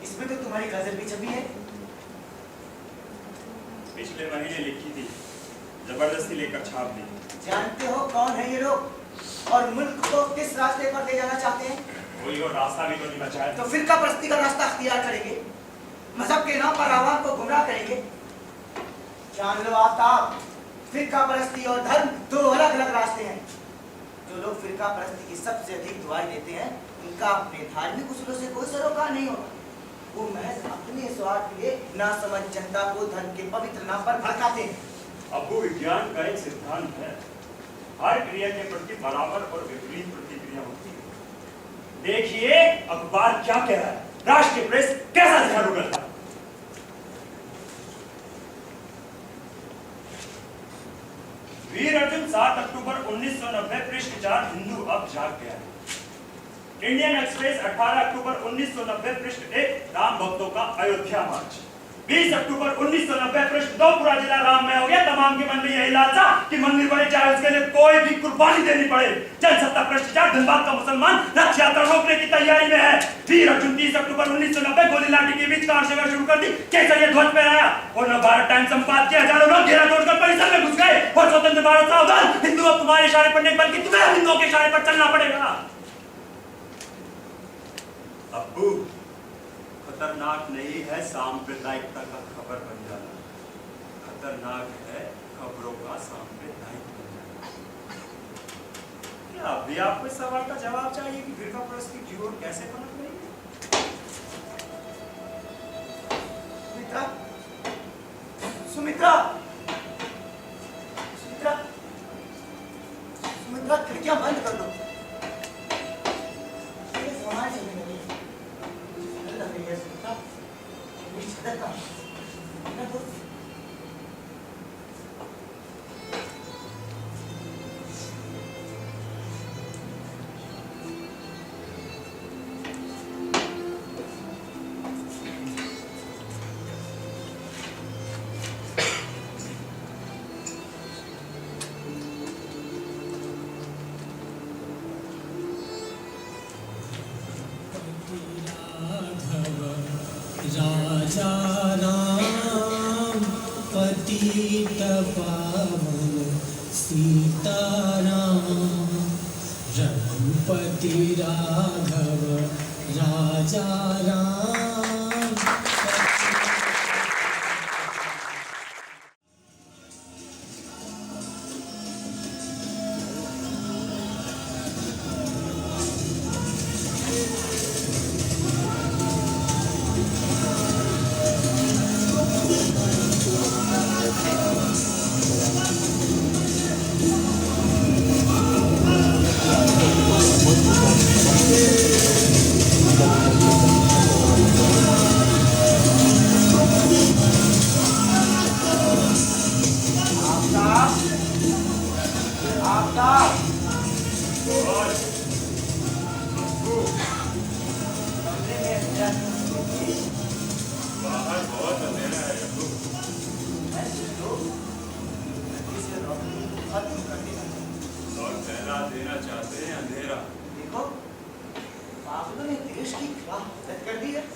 इसमें तो तुम्हारी गजल भी छपी है। पिछले महीने लिखी थी, जबरदस्ती लेकर छाप दी। जानते हो कौन है ये लोग और मुल्क को किस रास्ते पर ले जाना चाहते हैं? कोई और रास्ता भी तो नहीं बचा है। तो फिरका परस्ती का रास्ता अख्तियार करेंगे, मजहब के नाम पर आवाम को गुमराह करेंगे। जान लो आफ्ताब, फिरका परस्ती और धर्म दो अलग अलग रास्ते हैं। जो लोग फिरका परस्ती की सबसे अधिक दुआई देते हैं, उनका अपने धार्मिक उसूलों से कोई सरोकार नहीं होता। वो महज अपने स्वार्थ के लिए नासमझ जनता को धर्म के पवित्र नाम पर भड़काते हैं। अब्बू, विज्ञान का एक सिद्धांत है, हर क्रिया के प्रति बराबर और विपरीत प्रतिक्रिया होती है। देखिए अखबार क्या कह रहा है, राष्ट्रीय प्रेस कैसा ध्यान उगलता है। वीर अर्जुन 7 अक्टूबर 1990, पृष्ठ 4, हिंदू अब जाग गया है। इंडियन एक्सप्रेस 18 अक्टूबर 1990 पृष्ठ 1 राम भक्तों का अयोध्या मार्च। 20 अक्टूबर 1990 पृष्ठ 2 पूरा जिला राममय हो गया। तमाम के मन में यही लालसा कि मंदिर बने, चाहे उसके लिए कोई भी कुर्बानी देनी पड़े। जनसत्ता भ्रष्टाचार धनबाद का मुसलमान रथ यात्रा रोकने की तैयारी में है। वीर अर्जुन 30 अक्टूबर 1990 गोली लाठी के बीच कार सेवा शुरू कर दी। केसरिया ध्वज फहराया और नवभारत टाइम्स संपादक के हजारों लोग घेरा तोड़कर परिसर में घुस गए और स्वतंत्र भारत सावधान, हिंदू अब तुम्हारे इशारे पर नहीं बल्कि तुम्हें हिंदुओं के इशारे पर चलना पड़ेगा। अब्बू, खतरनाक नहीं है सांप्रदायिकता का खबर बन जाना, खतरनाक है खबरों का सांप्रदायिक बन जाना। क्या अभी आपको इस सवाल का जवाब चाहिए कि फिरका परस्ती की ओर कैसे पनप रही है? सुमित्रा, सुमित्रा, सुमित्रा, सुमित्रा, खिड़कियां बंद कर दो। ये समाज है मेरी, लग रही है सुमित्रा, मेरी छतरता, मेरा दोस्त। राजा राम पतित पावन सीताराम, रघुपति राघव राजा राम।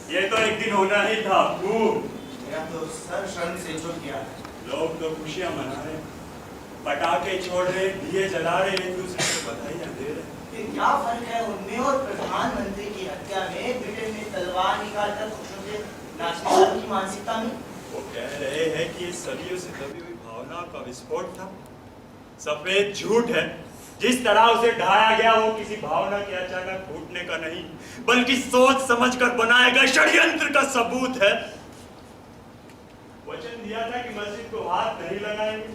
ये तो एक दिन होना ही था अब्बू। मेरा तो सर शर्म से झुक गया। लोग तो खुशियां मना रहे, पटाखे छोड़ रहे, दिए जला रहे, एक दूसरे को बधाइयां दे रहे। फिर क्या फर्क है उनमें और प्रधानमंत्री की हत्या में, ब्रिटेन में तलवार निकालकर खुशियों से नाचने वालों की मानसिकता में? वो कह रहे हैं कि ये सदियों से दबी हुई भावना का विस्फोट था। सफेद झूठ है, जिस तरह उसे ढाया गया वो किसी भावना के अचानक फूटने का नहीं, बल्कि सोच समझकर बनाए गए षड्यंत्र का सबूत है। वचन दिया था कि मस्जिद को हाथ नहीं लगाएंगे,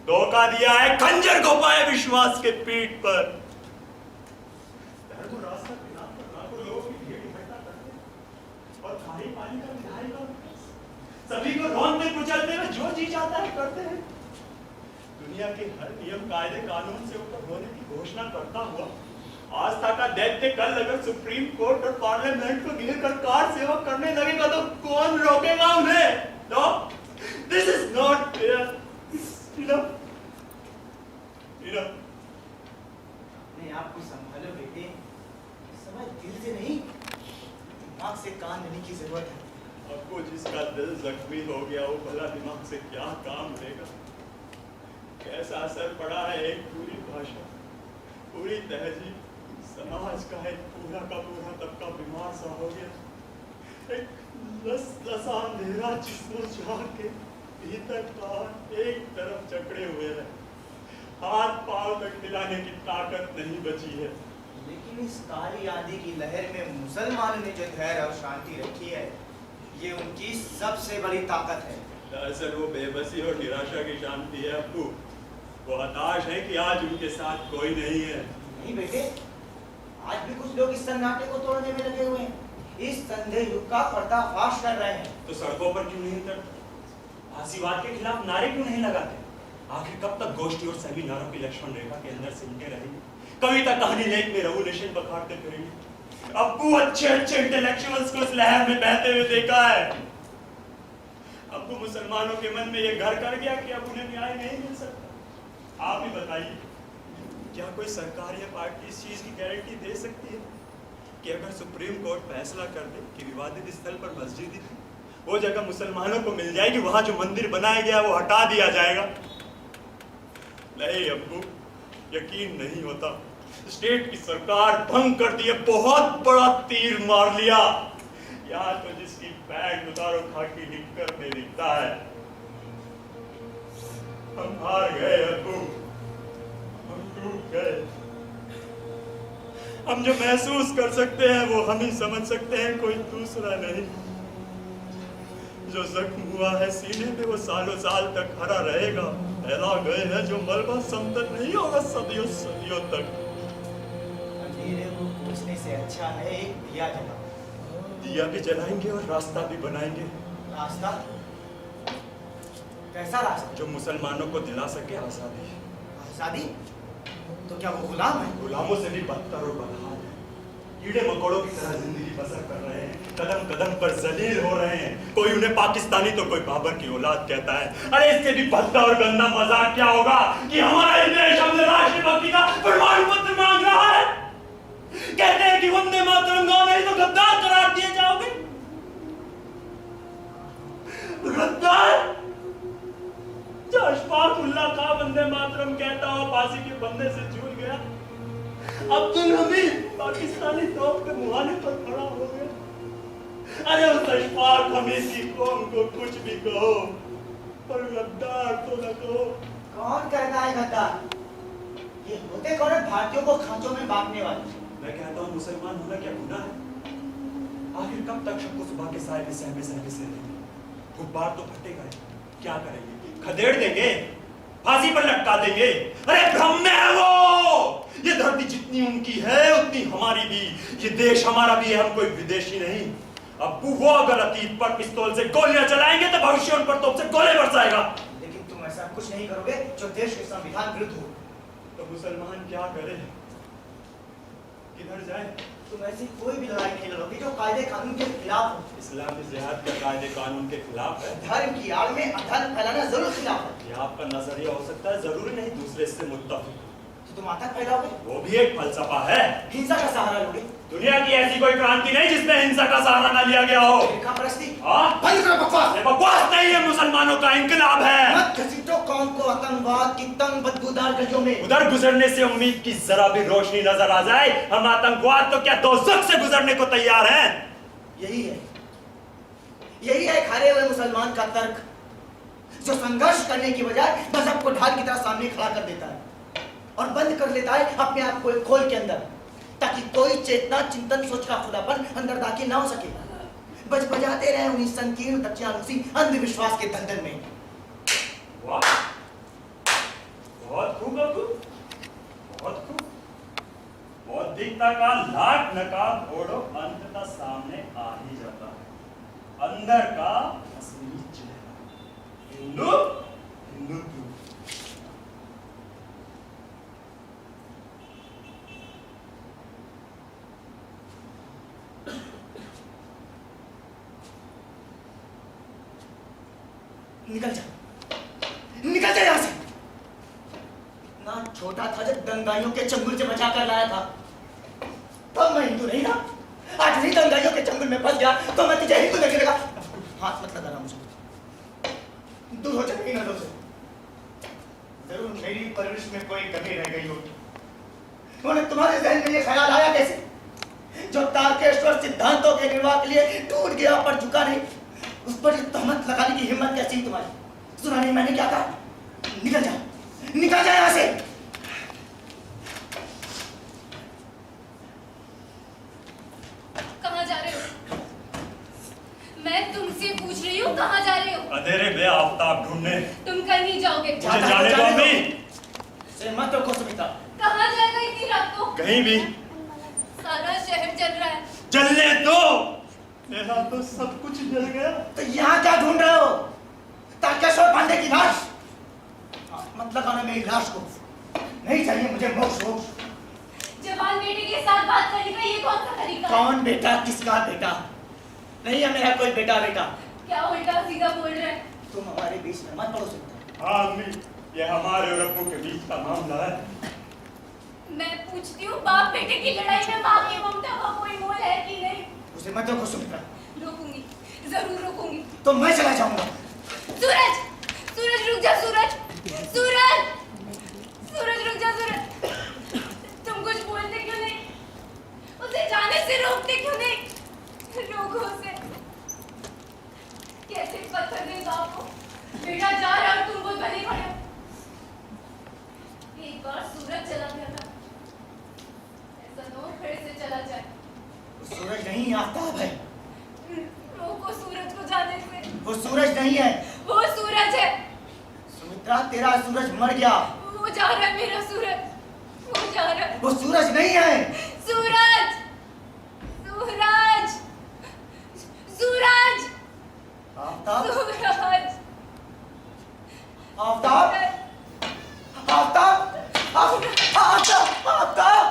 धोखा दिया है खंजर को पाए विश्वास के पीठ पर। धर्म रास्ता बिना पर लाखों लोगों की भीड़ इकट्ठा करते और खाली पानी का विधायक सभी को रोनते कुचलते हुए जो जी चाहता है करते हैं। दुनिया के हर नियम कायदे कानून से ऊपर होने की घोषणा करता हुआ आस्था का दैत्य कल अगर सुप्रीम कोर्ट और पार्लियामेंट को घेर कर कार सेवा करने लगेगा तो कौन रोकेगा उन्हें? No, this is not fair. अपने आप को संभालो बेटे, समझ दिल से नहीं दिमाग से काम लेने की जरूरत है। आपको जिसका दिल जख्मी हो गया वो भला दिमाग से क्या काम लेगा? कैसा असर पड़ा है एक पूरी भाषा, पूरी तहजीब, समाज का एक पूरा का पूरा तबका बीमार सा हो गया। एक लसा अंधेरा जिसमें चाह के भीतर का एक तरफ जकड़े हुए है, हाथ पांव तक हिलाने की ताकत नहीं बची है। लेकिन इस काली आंधी की लहर में मुसलमानों ने जो धैर्य और शांति रखी है, ये उनकी सबसे बड़ी ताकत है। दरअसल वो बेबसी और निराशा की शांति है अब्बू। वो हताश है कि आज उनके साथ कोई नहीं है। नहीं बेटे, आज भी कुछ लोग इस सन्नाटे को तोड़ने में लगे हुए हैं, इस संदेह युग का पर्दाफाश कर रहे हैं। तो सड़कों पर क्यों नहीं उतरते? फांसीवाद के खिलाफ नारे क्यों नहीं लगाते? आखिर कब तक गोष्ठी और सभी नारों की लक्ष्मण रेखा के अंदर सिमटे रहेंगे? कविता कहानी लेख में रेवोल्यूशन बखारते फिरेंगे? अब्बू अच्छे अच्छे इंटेलेक्चुअल्स को इस लहर में बहते हुए देखा है। अब्बू मुसलमानों के मन में ये घर कर गया कि अब उन्हें न्याय नहीं मिल सकता। आप ही बताइए, क्या कोई सरकार या पार्टी इस चीज की गारंटी दे सकती है कि अगर सुप्रीम कोर्ट फैसला कर दे कि विवादित स्थल पर मस्जिद थी, वो जगह मुसलमानों को मिल जाएगी, वहां जो मंदिर बनाया गया वो हटा दिया जाएगा? नहीं अब्बू, यकीन नहीं होता। स्टेट की सरकार भंग कर दी है, बहुत बड़ा तीर मार लिया। यहाँ तो जिसकी पैंट उतारो खाकी निक्कर में दिखता है। हम हार गए अब्बू, हम टूट गए। हम जो महसूस कर सकते हैं वो हम ही समझ सकते हैं, कोई दूसरा नहीं। जो जख्म हुआ है सीने पे वो सालों साल तक हरा रहेगा। फैला गए हैं जो मलबा समतल नहीं होगा सदियों सदियों तक। अंधेरे को पूछने से अच्छा है एक दिया जला। दिया भी जलाएंगे और रास्ता भी बनाएंगे। रास्ता? कैसा रास्ता? जो मुसलमानों को दिला सके आजादी। आजादी? तो क्या वो गुलाम है? गुलामों से भी बदतर और बदहाल है। कीड़े मकोड़ों की तरह जिंदगी बसर कर रहे हैं, कदम कदम पर जलील हो रहे हैं। कोई उन्हें पाकिस्तानी तो कोई बाबर की औलाद कहता है। अरे इससे भी भद्दा और गंदा मजाक क्या होगा कि हमारा ये देश हमसे राष्ट्रभक्ति का प्रमाण पत्र मांग रहा है। कहते हैं कि वंदे मातरम गाओ नहीं तो गद्दार करार दिए जाओगे। गद्दार? जो अशफाकुल्लाह का वंदे मातरम कहता हो फांसी के बंदे से झूल गया, अब्दुल हमीद पाकिस्तानी तोप के मुहाने पर खड़ा हो गया। अरे उस अशफाक हमीद की कौम को कुछ भी कहो, पर गद्दार तो न कहो। कौन कहता है गद्दार? ये होते कौन है भारतीयों को खांचों में बांटने वाले? मैं कहता हूँ मुसलमान होना क्या गुनाह है? आखिर कब तक सबको सुबह के साय में सहमे सहमे से रहेंगे? गुब्बार तो फटेगा ही, क्या करेंगे? खदेड़ देंगे, फांसी पर लटका देंगे। अरे भ्रम में है वो। ये धरती जितनी उनकी है उतनी हमारी भी, ये देश हमारा भी है, हम कोई विदेशी नहीं। अब वो अगर अतीत पर पिस्तौल से गोलियां चलाएंगे तो भविष्य उन पर तोप से गोले बरसाएगा। लेकिन तुम ऐसा कुछ नहीं करोगे जो देश के संविधान विरुद्ध हो। तो मुसलमान क्या करे, किधर जाए? तुम ऐसी कोई भी लड़ाई नहीं लड़ोगे जो कायदे कानून के खिलाफ हो। इस्लामी जिहाद का कायदे कानून के खिलाफ है। धर्म की आड़ में अधर्म फैलाना जरूर खिलाफ है। ये आपका नजरिया हो सकता है, जरूरी नहीं दूसरे से मुत्तफिक। तो तुम आतंक फैलाओगे? वो भी एक फलसफा है। हिंसा का सहारा लोगे? दुनिया की ऐसी कोई क्रांति नहीं जिसमें हिंसा का सहारा न लिया गया हो। बंद करो बकवास। ये बकवास नहीं है, मुसलमानों का इंकलाब है। मत घसीटो कौम को आतंकवाद की तंग बदबूदार गलियों में। उधर गुजरने से उम्मीद की जरा भी रोशनी नजर आ जाए, हम आतंकवाद तो क्या दोज़ख से गुजरने को तैयार हैं। यही है हारे हुए मुसलमान का तर्क, जो संघर्ष करने की बजाय मजहब को ढाल की तरह सामने खड़ा कर देता है और बंद कर लेता है अपने आप को एक खोल के अंदर, ताकि कोई चेतना चिंतन सोच का खुलापन अंदर दाखिल ना हो सके। बजाते रहे उन्हीं संकीर्ण दक्षिणारूसी अंधविश्वास के दलदल में। वाह, बहुत खूब अब्बू, बहुत खूब। बौद्धिकता का लाख नकाब ओढ़ो अंततः सामने आ ही जाता है। अंदर का असली चेहरा हिंदू, हिंदुत्व। निकल जा यहाँ से। ना छोटा था जब दंगाइयों के चंगुल से बचा कर लाया था, तब मैं हिंदू नहीं था। आज नहीं दंगाइयों के चंगुल में फंस गया तो मैं तुझे हिंदू लगने लगा। हाथ मत लगाना मुझे, दूर हो जाएगी नजरों से। जरूर मेरी परवरिश में कोई कमी रह गई होगी। उन्हें तुम्हारे जहन में ये ख्याल आया कैसे, जो तारकेश्वर सिद्धांतों के निर्वाह के लिए टूट गया पर झुका नहीं, उस पर तहमत लगाने की हिम्मत कैसी तुम्हारी? सुना नहीं मैंने क्या कहा? निकल जा, निकल जा यहाँ से। कहाँ जा रहे हो? मैं तुमसे पूछ रही हूँ कहाँ जा रहे हो? अंधेरे में आफताब ढूंढने। तुम कहीं जाओगे? मुझे जाने दो अम्मी। से मत रोको सुमिता। कहाँ जाएगा इतनी रात को? कहीं भी। सारा शहर जल रहा है। जलने दो, मेरा तो सब कुछ जल गया। तो यहाँ क्या ढूंढ रहे हो? तारकेश्वर पांडे की लाश? मत लगाना मेरी लाश को, नहीं चाहिए मुझे मोक्ष। जब जवान बेटे के साथ बात करने का ये कौन सा तरीका है? कौन बेटा? किसका बेटा? नहीं है मेरा कोई बेटा। क्या उल्टा सीधा बोल रहे हैं? तुम हमारे बीच में मत पड़ो सुमित्रा। हाँ अम्मी, ये हमारे और अब्बू के बीच का मामला है। मैं पूछती हूँ, बाप बेटे की लड़ाई में माँ की ममता का कोई मोल है कि नहीं? उसे मत रोको सुमित्रा। रोकूंगी, जरूर रोकूंगी। तो मैं चला जाऊंगा। सूरज, सूरज रुक जा, सूरज, सूरज, सूरज रुक जा, सूरज। तुम कुछ बोलते क्यों नहीं? उसे जाने से रोकते क्यों नहीं? रोको उसे। कैसे पत्थर दे बाप को? बेटा जा रहा और तुम बोल बने खड़े हो। एक बार सूरज चला गया था, ऐसा न हो फिर से चला जाए। सूरज नहीं, आफ्ताब है। रोको सूरज को जाने से। वो सूरज नहीं है। वो सूरज है। सुमित्रा, तेरा सूरज मर गया। वो जा रहा है मेरा सूरज, वो जा रहा है। वो सूरज नहीं है। सूरज, सूरज, सूरज, आफ्ताब, सूरज, आफ्ताब, आफ्ताब, आफ्ताब, आफ्ताब,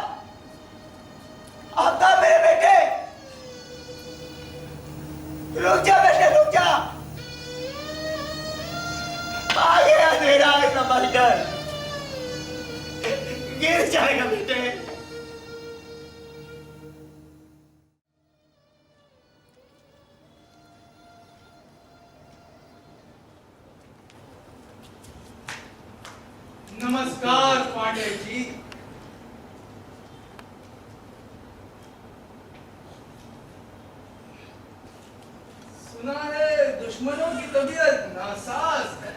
आफ्ताब मेरे बेटे, रुक जा बेटे, रुक जा। आ गया अंधेरा, संभल कर, गिर जाएगा बेटे। नमस्कार पांडे जी। सुना है दुश्मनों की तबीयत नासाज है।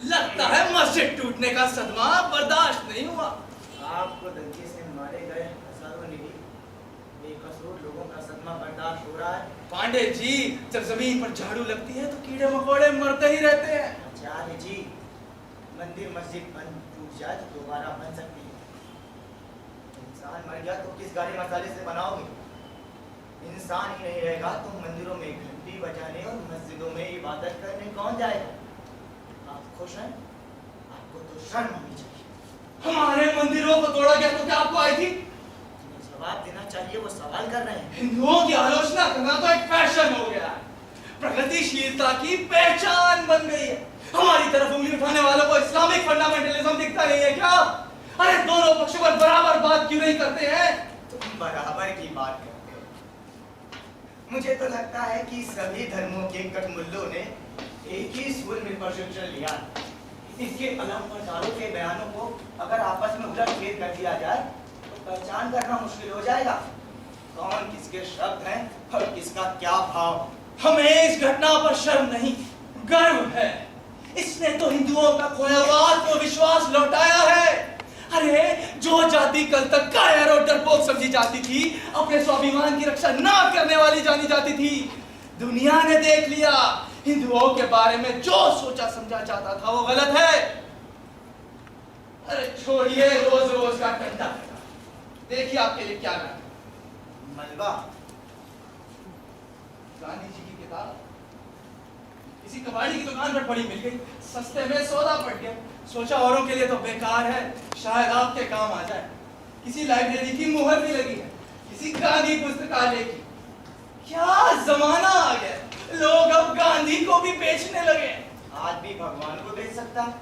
लगता है मस्जिद टूटने का सदमा बर्दाश्त नहीं हुआ। आपको दंगे से मारे गए हजारों निरीह बेकसूर लोगों का सदमा बर्दाश्त हो रहा है। पांडे जी, जब जमीन पर झाड़ू लगती है तो कीड़े मकोड़े मरते ही रहते हैं। आचार्य जी, मंदिर मस्जिद बन टूट जाए तो दोबारा बन सकती है। इंसान मर गया तो किस गाड़ी मसाले से बनाओगे? इंसान ही नहीं रहेगा तो मंदिरों में घंटी बजाने और मस्जिदों में इबादत करने कौन जाएगा? आप खुश हैं? आपको तो शर्म आनी चाहिए। हमारे मंदिरों को तोड़ा गया तो क्या आपको आई थी? जवाब देना चाहिए, वो सवाल कर रहे हैं। हिंदुओं की आलोचना करना तो एक फैशन हो गया है, प्रगतिशीलता की पहचान बन गई है। हमारी तरफ उंगली उठाने वालों को इस्लामिक फंडामेंटलिज्म दिखता नहीं है क्या? अरे दोनों पक्षों पर बराबर बात क्यों नहीं करते हैं? तुम बराबर की बात करते हो। मुझे तो लगता है कि सभी धर्मों के कटमुल्लों ने एक ही स्कूल में प्रशिक्षण लिया। इसके अलंकारों के बयानों को अगर आपस में उलट-फेर कर दिया जाए तो पहचान करना मुश्किल हो जाएगा। कौन किसके शब्द हैं और किसका क्या भाव। हमें इस घटना पर शर्म नहीं, गर्व है। इसने तो हिंदुओं का खोया हुआ आत्मविश्वास लौटाया है। अरे जो जाति कल तक कायर और डरपोक समझी जाती थी, अपने स्वाभिमान की रक्षा ना करने वाली जानी जाती थी, दुनिया ने देख लिया हिंदुओं के बारे में जो सोचा समझा जाता था वो गलत है। अरे छोड़िए रोज रोज का टंटा, देखिए आपके लिए क्या लाया। मलबा, गांधी जी की किताब किसी कबाड़ी की दुकान पर पड़ी मिल गई, सस्ते में सौदा पड़ गया। सोचा औरों के लिए तो बेकार है, शायद आपके काम आ जाए। किसी लाइब्रेरी की मुहर भी लगी है, किसी गांधी पुस्तकालय की। क्या जमाना आ गया, लोग अब गांधी को भी बेचने लगे। आज भी भगवान को बेच सकता है,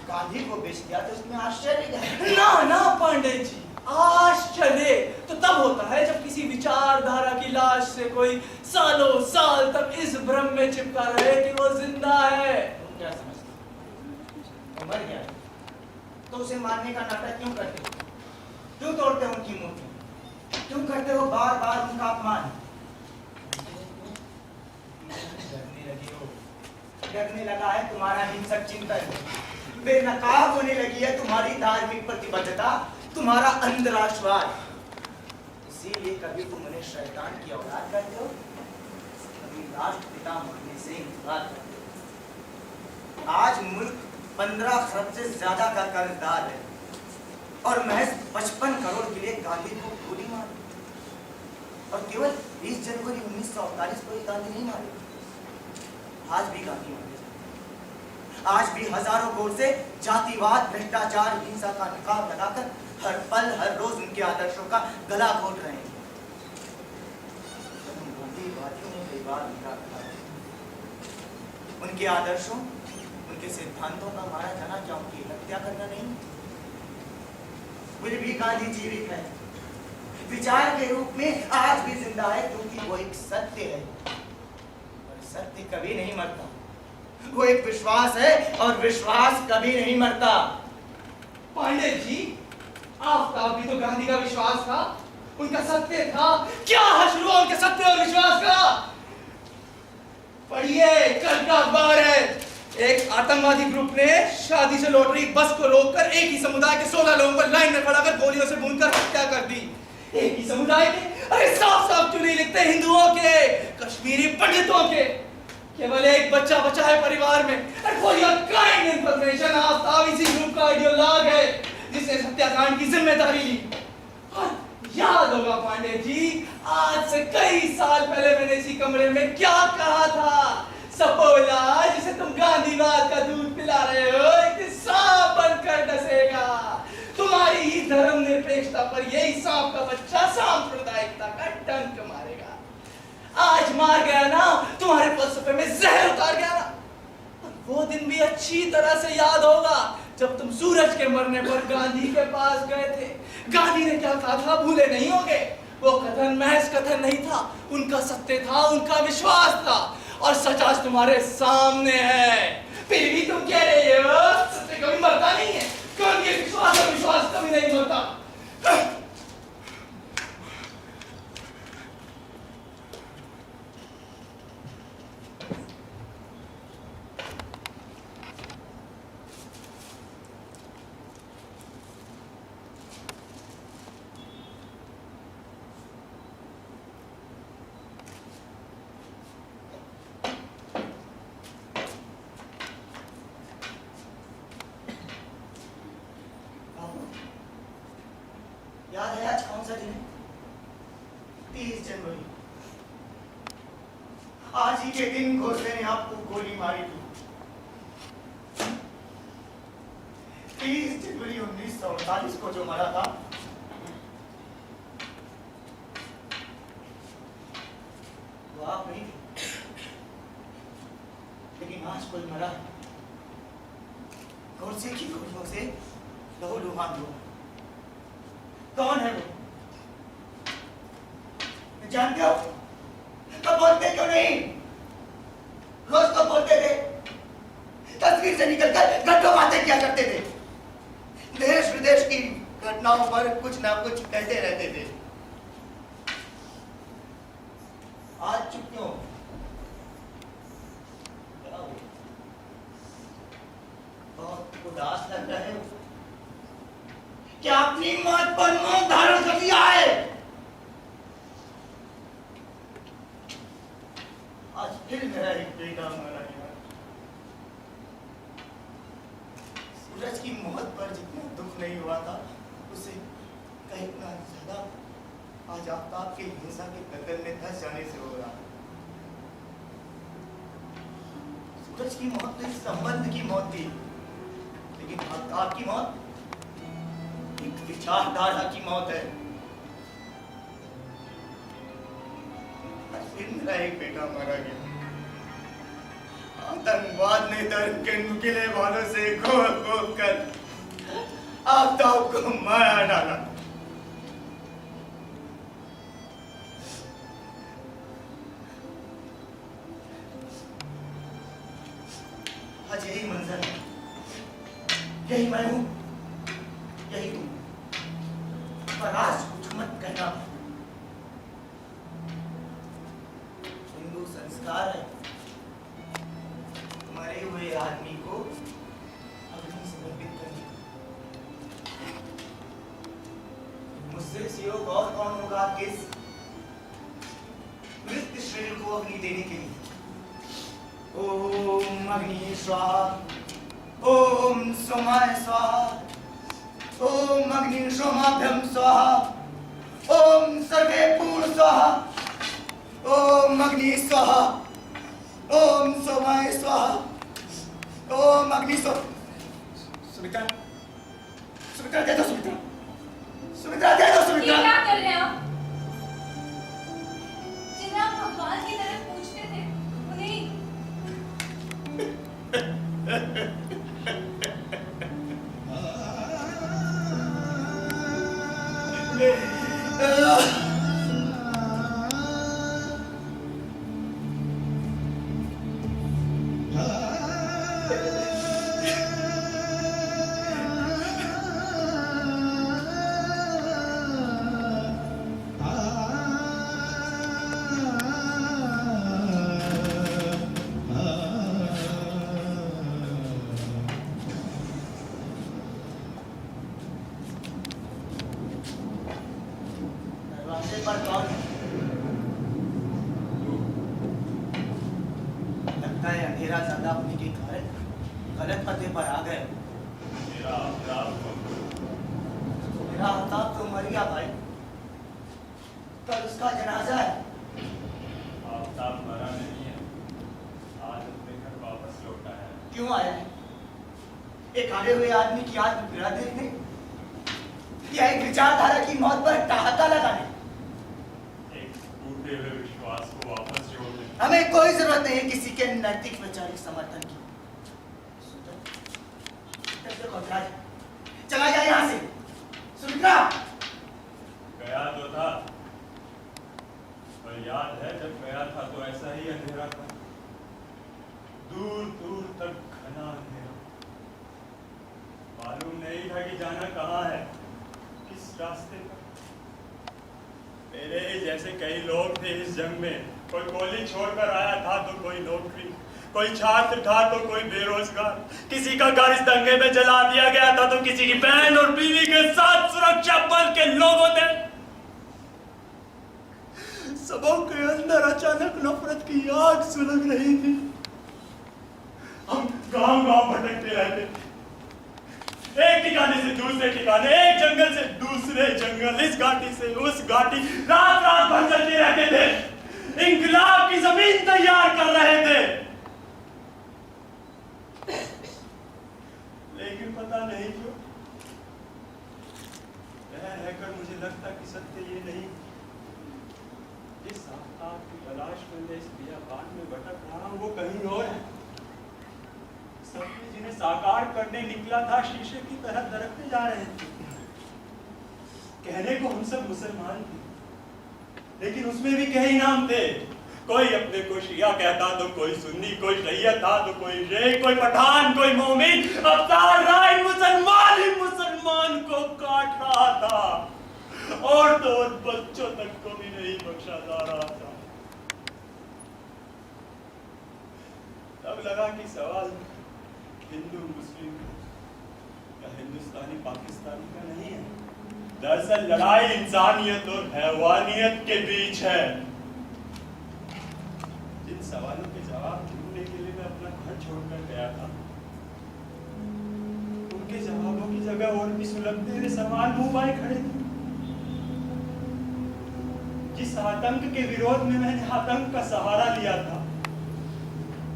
गांधी को बेच दिया तो उसमें आश्चर्य क्या है? ना ना पांडे जी, आश्चर्य तो तब होता है जब किसी विचारधारा की लाश से कोई सालों साल तक इस भ्रम में चिपका रहे कि वो जिंदा है। तुम क्या समझते हो? वो मर गया तो उसे मारने का नाटक क्यों करते हो? क्यों तोड़ते हो उनकी मूर्ति? क्यों करते हो बार बार उनका अपमान? डरने लगे हो, डरने लगा है तुम्हारा हिंसक चिंतन, बेनकाब होने लगी है तुम्हारी धार्मिक प्रतिबद्धता, तुम्हारा अंतराश्वास। इसीलिए कभी तुम उन्हें शैतान की औलाद करते हो, कभी राष्ट्रपिता मानने से इनकार करते हो। आज मुल्क 15 खरब से ज्यादा का कर्जदार है और महज 55 करोड़ के लिए गांधी को गोली मारी, और केवल 20 जनवरी 1948 को ही गांधी नहीं मारे। आज भी गांधी मारे जाते हैं। आज भी हजारों गोर से जातिवाद, भ्रष्टाचार, हिंसा का नकाब लगाकर हर पल हर रोज उनके आदर्शों का गला घोट रहे हैं। गांधीवादियों ने कई बार लिखा था, उनके आदर्शों, उनके सिद्धांतों का मारा जाना क्या उनकी हत्या करना नहीं? फिर भी गांधी जीवित है, विचार के रूप में आज भी जिंदा है, क्योंकि वो एक सत्य है और सत्य कभी नहीं मरता। वो एक विश्वास है और विश्वास कभी नहीं मरता। पांडे जी, आफ्ताब भी तो गांधी का विश्वास था, उनका सत्य था। क्या हश्र हुआ उनके सत्य और विश्वास का? पढ़िए, कल का अखबार है, एक आतंकवादी ग्रुप ने शादी से लौट रही बस को रोककर एक ही समुदाय के 16 लोगों को लाइन में खड़ा कर गोलियों से भूनकर हत्या कर दी। एक ही समुदाय के, अरे साफ साफ चुनी लिखते हिंदुओं के, कश्मीरी पंडितों के, केवल एक बच्चा बचा है परिवार में। काइंड इंफॉर्मेशन, आफ्ताब इसी ग्रुप का आइडियोलॉग है जिसने हत्याकांड की जिम्मेदारी ली। याद होगा पांडे जी, आज से कई साल पहले मैंने इसी कमरे में क्या कहा था? सपोला जिसे तुम गांधीवाद का दूध पिला रहे हो, एक सांप बनकर डसेगा। तुम्हारी ही धर्मनिरपेक्षता पर यही सांप का बच्चा सांप्रदायिकता का डंक मारेगा। आज मार गया ना, तुम्हारे फलसफे में जहर उतार गया ना। वो दिन भी अच्छी तरह से याद होगा जब तुम सूरज के मरने पर गांधी के पास गए थे। गांधी ने क्या कहा था, भूले नहीं होंगे? वो कथन महज कथन नहीं था, उनका सत्य था, उनका विश्वास था, और सच आज तुम्हारे सामने है। फिर भी तुम कह रहे हो सत्य कभी मरता नहीं है, क्योंकि विश्वास और विश्वास कभी नहीं मरता। याद है आज कौन सा दिन है? 30 जनवरी। आज ही के दिन गोडसे ने आपको गोली मारी थी। 30 जनवरी 1948 को जो मरा था, वो आप नहीं थे, लेकिन आज कोई मरा है। गोडसे की गोलियों से लहूलुहान हुआ। कौन है वो? जानते हो? तो बोलते क्यों नहीं? रोज तो बोलते थे, तस्वीर से निकलकर घंटों बातें किया करते थे, देश विदेश की घटनाओं पर कुछ ना कुछ कहते रहते थे। आज चुप क्यों? बहुत उदास लग रहे हो। क्या अपनी मौत पर मौत धारण कर लिया है? आज फिर मेरा एक बेटा मारा गया। सूरज की मौत पर जितना दुख नहीं हुआ था, उसे कहीं ना ज्यादा आज आफ्ताब के हिंसा के कतल में धंस जाने से हो रहा। सूरज की मौत तो एक संबंध की मौत थी, लेकिन आफ्ताब की मौत एक विचारधारा की मौत है। फिर मेरा एक बेटा मारा गया। आतंकवाद ने धर्म के नुकीले बालों से घोल घोल कर आफ्ताब को मारा डाला। आज यही मंजर है, यही मैं हूं, यही तुम। पर आज कुछ मत कहना, हिंदू संस्कार है मरे हुए आदमी को अग्नि समर्पित करने। मुझसे सियोग और कौन होगा आपके इस मृत शरीर को अग्नि देने के लिए? ओम अग्नि स्वाहा, ओम सोमाय स्वाहा, ओम अग्नि सोमाभ्यम स्वाहा, ओम सर्वे पूर्ण स्वाहा, ओम अग्नि स्वाहा, ओम सोमाय स्वाहा, ओम अग्नि स्वाहा। सुमित्रा, सुमित्रा दे दो सुमित्रा, सुमित्रा दे दो ये सुमित्रा। क्या कर रहे हैं आप? जिन्हें आप भगवान की तरह पूछते थे, उन्हें दरवाजे पर कौन है? लगता है अंधेरा ज्यादा होने के कारण गलत पते पर आ गए। मेरा आफ्ताब तो मर गया भाई, कल उसका जनाजा है। आफ्ताब मरा नहीं है, आज अपने घर वापस लौटा है। क्यों आया है? एक आगे हुए आदमी की आत्मपीड़ा देखने या एक विचारधारा की मौत पर ठहाका लगाने? एक टूटे हुए विश्वास को वापस जोड़ने। हमें कोई जरूरत नहीं है किसी के नैतिक वैचारिक समर्थन की। चला जाए यहाँ से। सुमित्रा गया तो था, पर याद है जब गया था तो ऐसा ही अंधेरा था, दूर दूर तक घना अंधेरा। मालूम नहीं था कि जाना कहाँ है, किस रास्ते पर। मेरे ही जैसे कई लोग थे इस जंग में, कोई गोली छोड़कर आया था तो कोई नौकरी, कोई छात्र था तो कोई बेरोजगार, किसी का घर इस दंगे में जला दिया गया था तो किसी की बहन और बीवी के साथ सुरक्षा बल के लोगों थे। सबों के अंदर अचानक नफरत की आग सुलग रही थी। हम गांव-गांव भटकते रहते, एक ठिकाने से दूसरे ठिकाने, एक जंगल से दूसरे जंगल, इस घाटी से उस घाटी, रात रात भर चलते रहते थे, इंकलाब की जमीन तैयार कर रहे थे। लेकिन पता नहीं क्यों रहकर मुझे लगता कि सत्य ये नहीं, जिस आफ्ताब की तलाश में मैं इस बियाबान में भटक रहा हूं वो कहीं और है। सपने जिन्हें साकार करने निकला था शीशे की तरह दरकते जा रहे थे। कहने को हम सब मुसलमान थे, लेकिन उसमें भी कई नाम थे। कोई अपने को शिया कहता तो कोई सुन्नी, कोई शैय्यद था तो कोई शेख, कोई पठान, कोई मोमिन। अवतार राय मुसलमान ही मुसलमान को काट रहा था, और तो और बच्चों तक को भी नहीं बख्शा जा रहा था। तब लगा कि सवाल हिंदू मुस्लिम या हिंदुस्तानी पाकिस्तानी का नहीं है, दरअसल लड़ाई इंसानियत और हैवानियत के बीच है। जिन सवालों के जवाब ढूंढने के लिए मैं अपना घर छोड़कर गया था, उनके जवाबों की जगह और भी सुलगते हुए सवाल मुंह बाए खड़े थे। जिस आतंक के विरोध में मैंने आतंक का सहारा लिया था,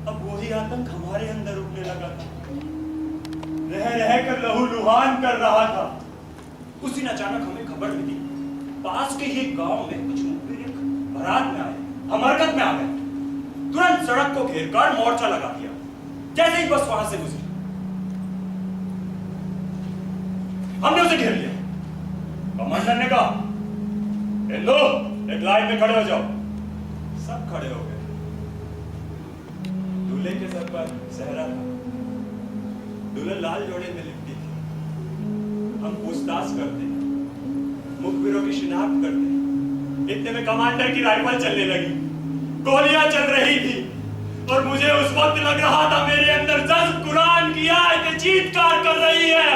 अब वही आतंक हमारे अंदर उठने लगा था, रह रह कर लहूलुहान कर रहा था। उस दिन अचानक हमें खबर मिली, पास के ही गांव में कुछ मुखबिर बारात में आए, हम हरकत में आ गए। तुरंत सड़क को घेरकर मोर्चा लगा दिया। जैसे ही बस वहां से गुजरी, हमने उसे घेर लिया। कमांडर ने कहा, हिंदू एक लाइन में खड़े हो जाओ। सब खड़े हो गए। दूल्हे के सर पर सेहरा था, दुल्हन लाल जोड़े में लिपटी थी। हम पूछताछ करते, मुखबिरों की शिनाख्त करते, इतने में कमांडर की राइफल चलने लगी, गोलियां चल रही थी, और मुझे उस वक्त लग रहा था मेरे अंदर जज्ब कुरान की आयतें चीत्कार कर रही है,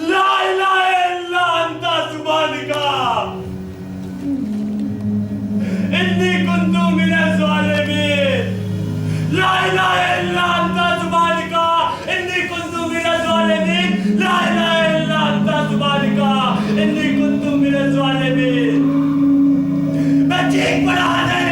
ला इलाहा इल्ला अंता सुब्हानका इन्नी कुन्तु मिनज़ ज़ालिमीन, ला इलाहा इल्ला अंता सुब्हानका इन्नी कुन्तु मिनज़ ज़ालिमीन, ला इलाहा इल्ला अंता सुब्हानका इन्नी कुन्तु मिनज़ ज़ालिमीन। मैं चीख पड़ा नहीं।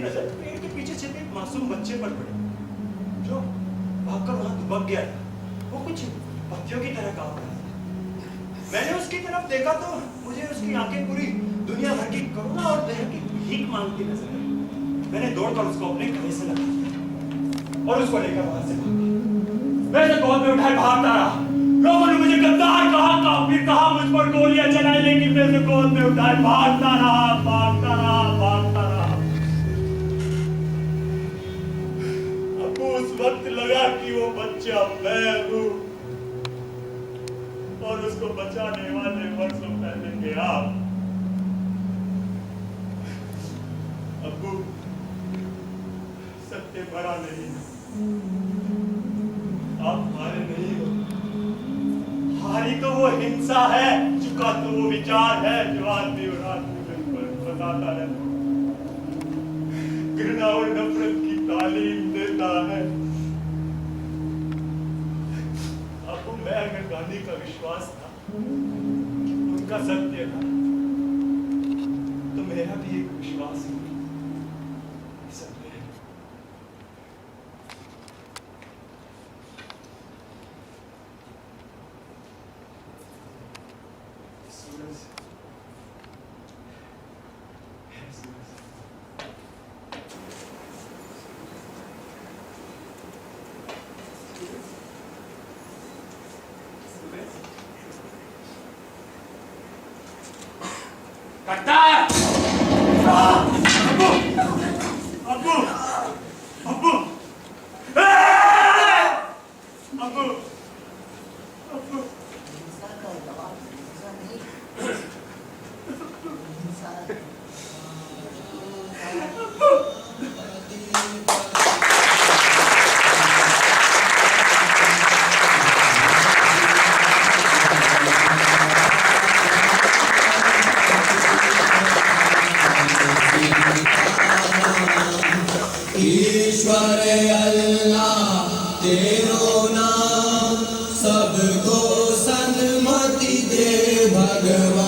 मेरी नजर पेड़ के पीछे छिपे एक मासूम बच्चे पर पड़ी, जो भागकर वहां दुबक गया था। वो कुछ पत्तियों की तरह कांप रहा था। मैंने उसकी तरफ देखा तो मुझे उसकी आंखें पूरी दुनिया भर की करुणा और दया की भीख मांगती नजर आई। मैंने दौड़कर उसको अपने गले से लगा लिया और उसको लेकर वहां से भागा। मैं तो गोद में उठाए भागता रहा। लोगों ने मुझे गद्दार कहा, काफिर कहा, मुझ पर गोलियां चलाई, लेकिन मैं तो गोद में उठाए भागता रहा, भागता रहा, भागता रहा। अब उस वक्त लगा कि वो बच्चा मैं हूं और उसको बचाने वाले वर्षों पहले के आप। अब्बू, सत्य मरा नहीं, आप हारे नहीं हो। हारी तो वो हिंसा है, झुका तो वो विचार है जो आदमी और आदमी पर बताता है, घृणा और नफरत की तालीम देता है। आपको मैं अगर गांधी का विश्वास था, उनका सत्य था, तो मेरा भी एक विश्वास है, सत्य है। सूरज है, सूरज। करतार! अब्बू! अब्बू! अब्बू! अब्बू! अब्बू! ईश्वर अल्लाह तेरो नाम सबको सन्मति दे भगवान।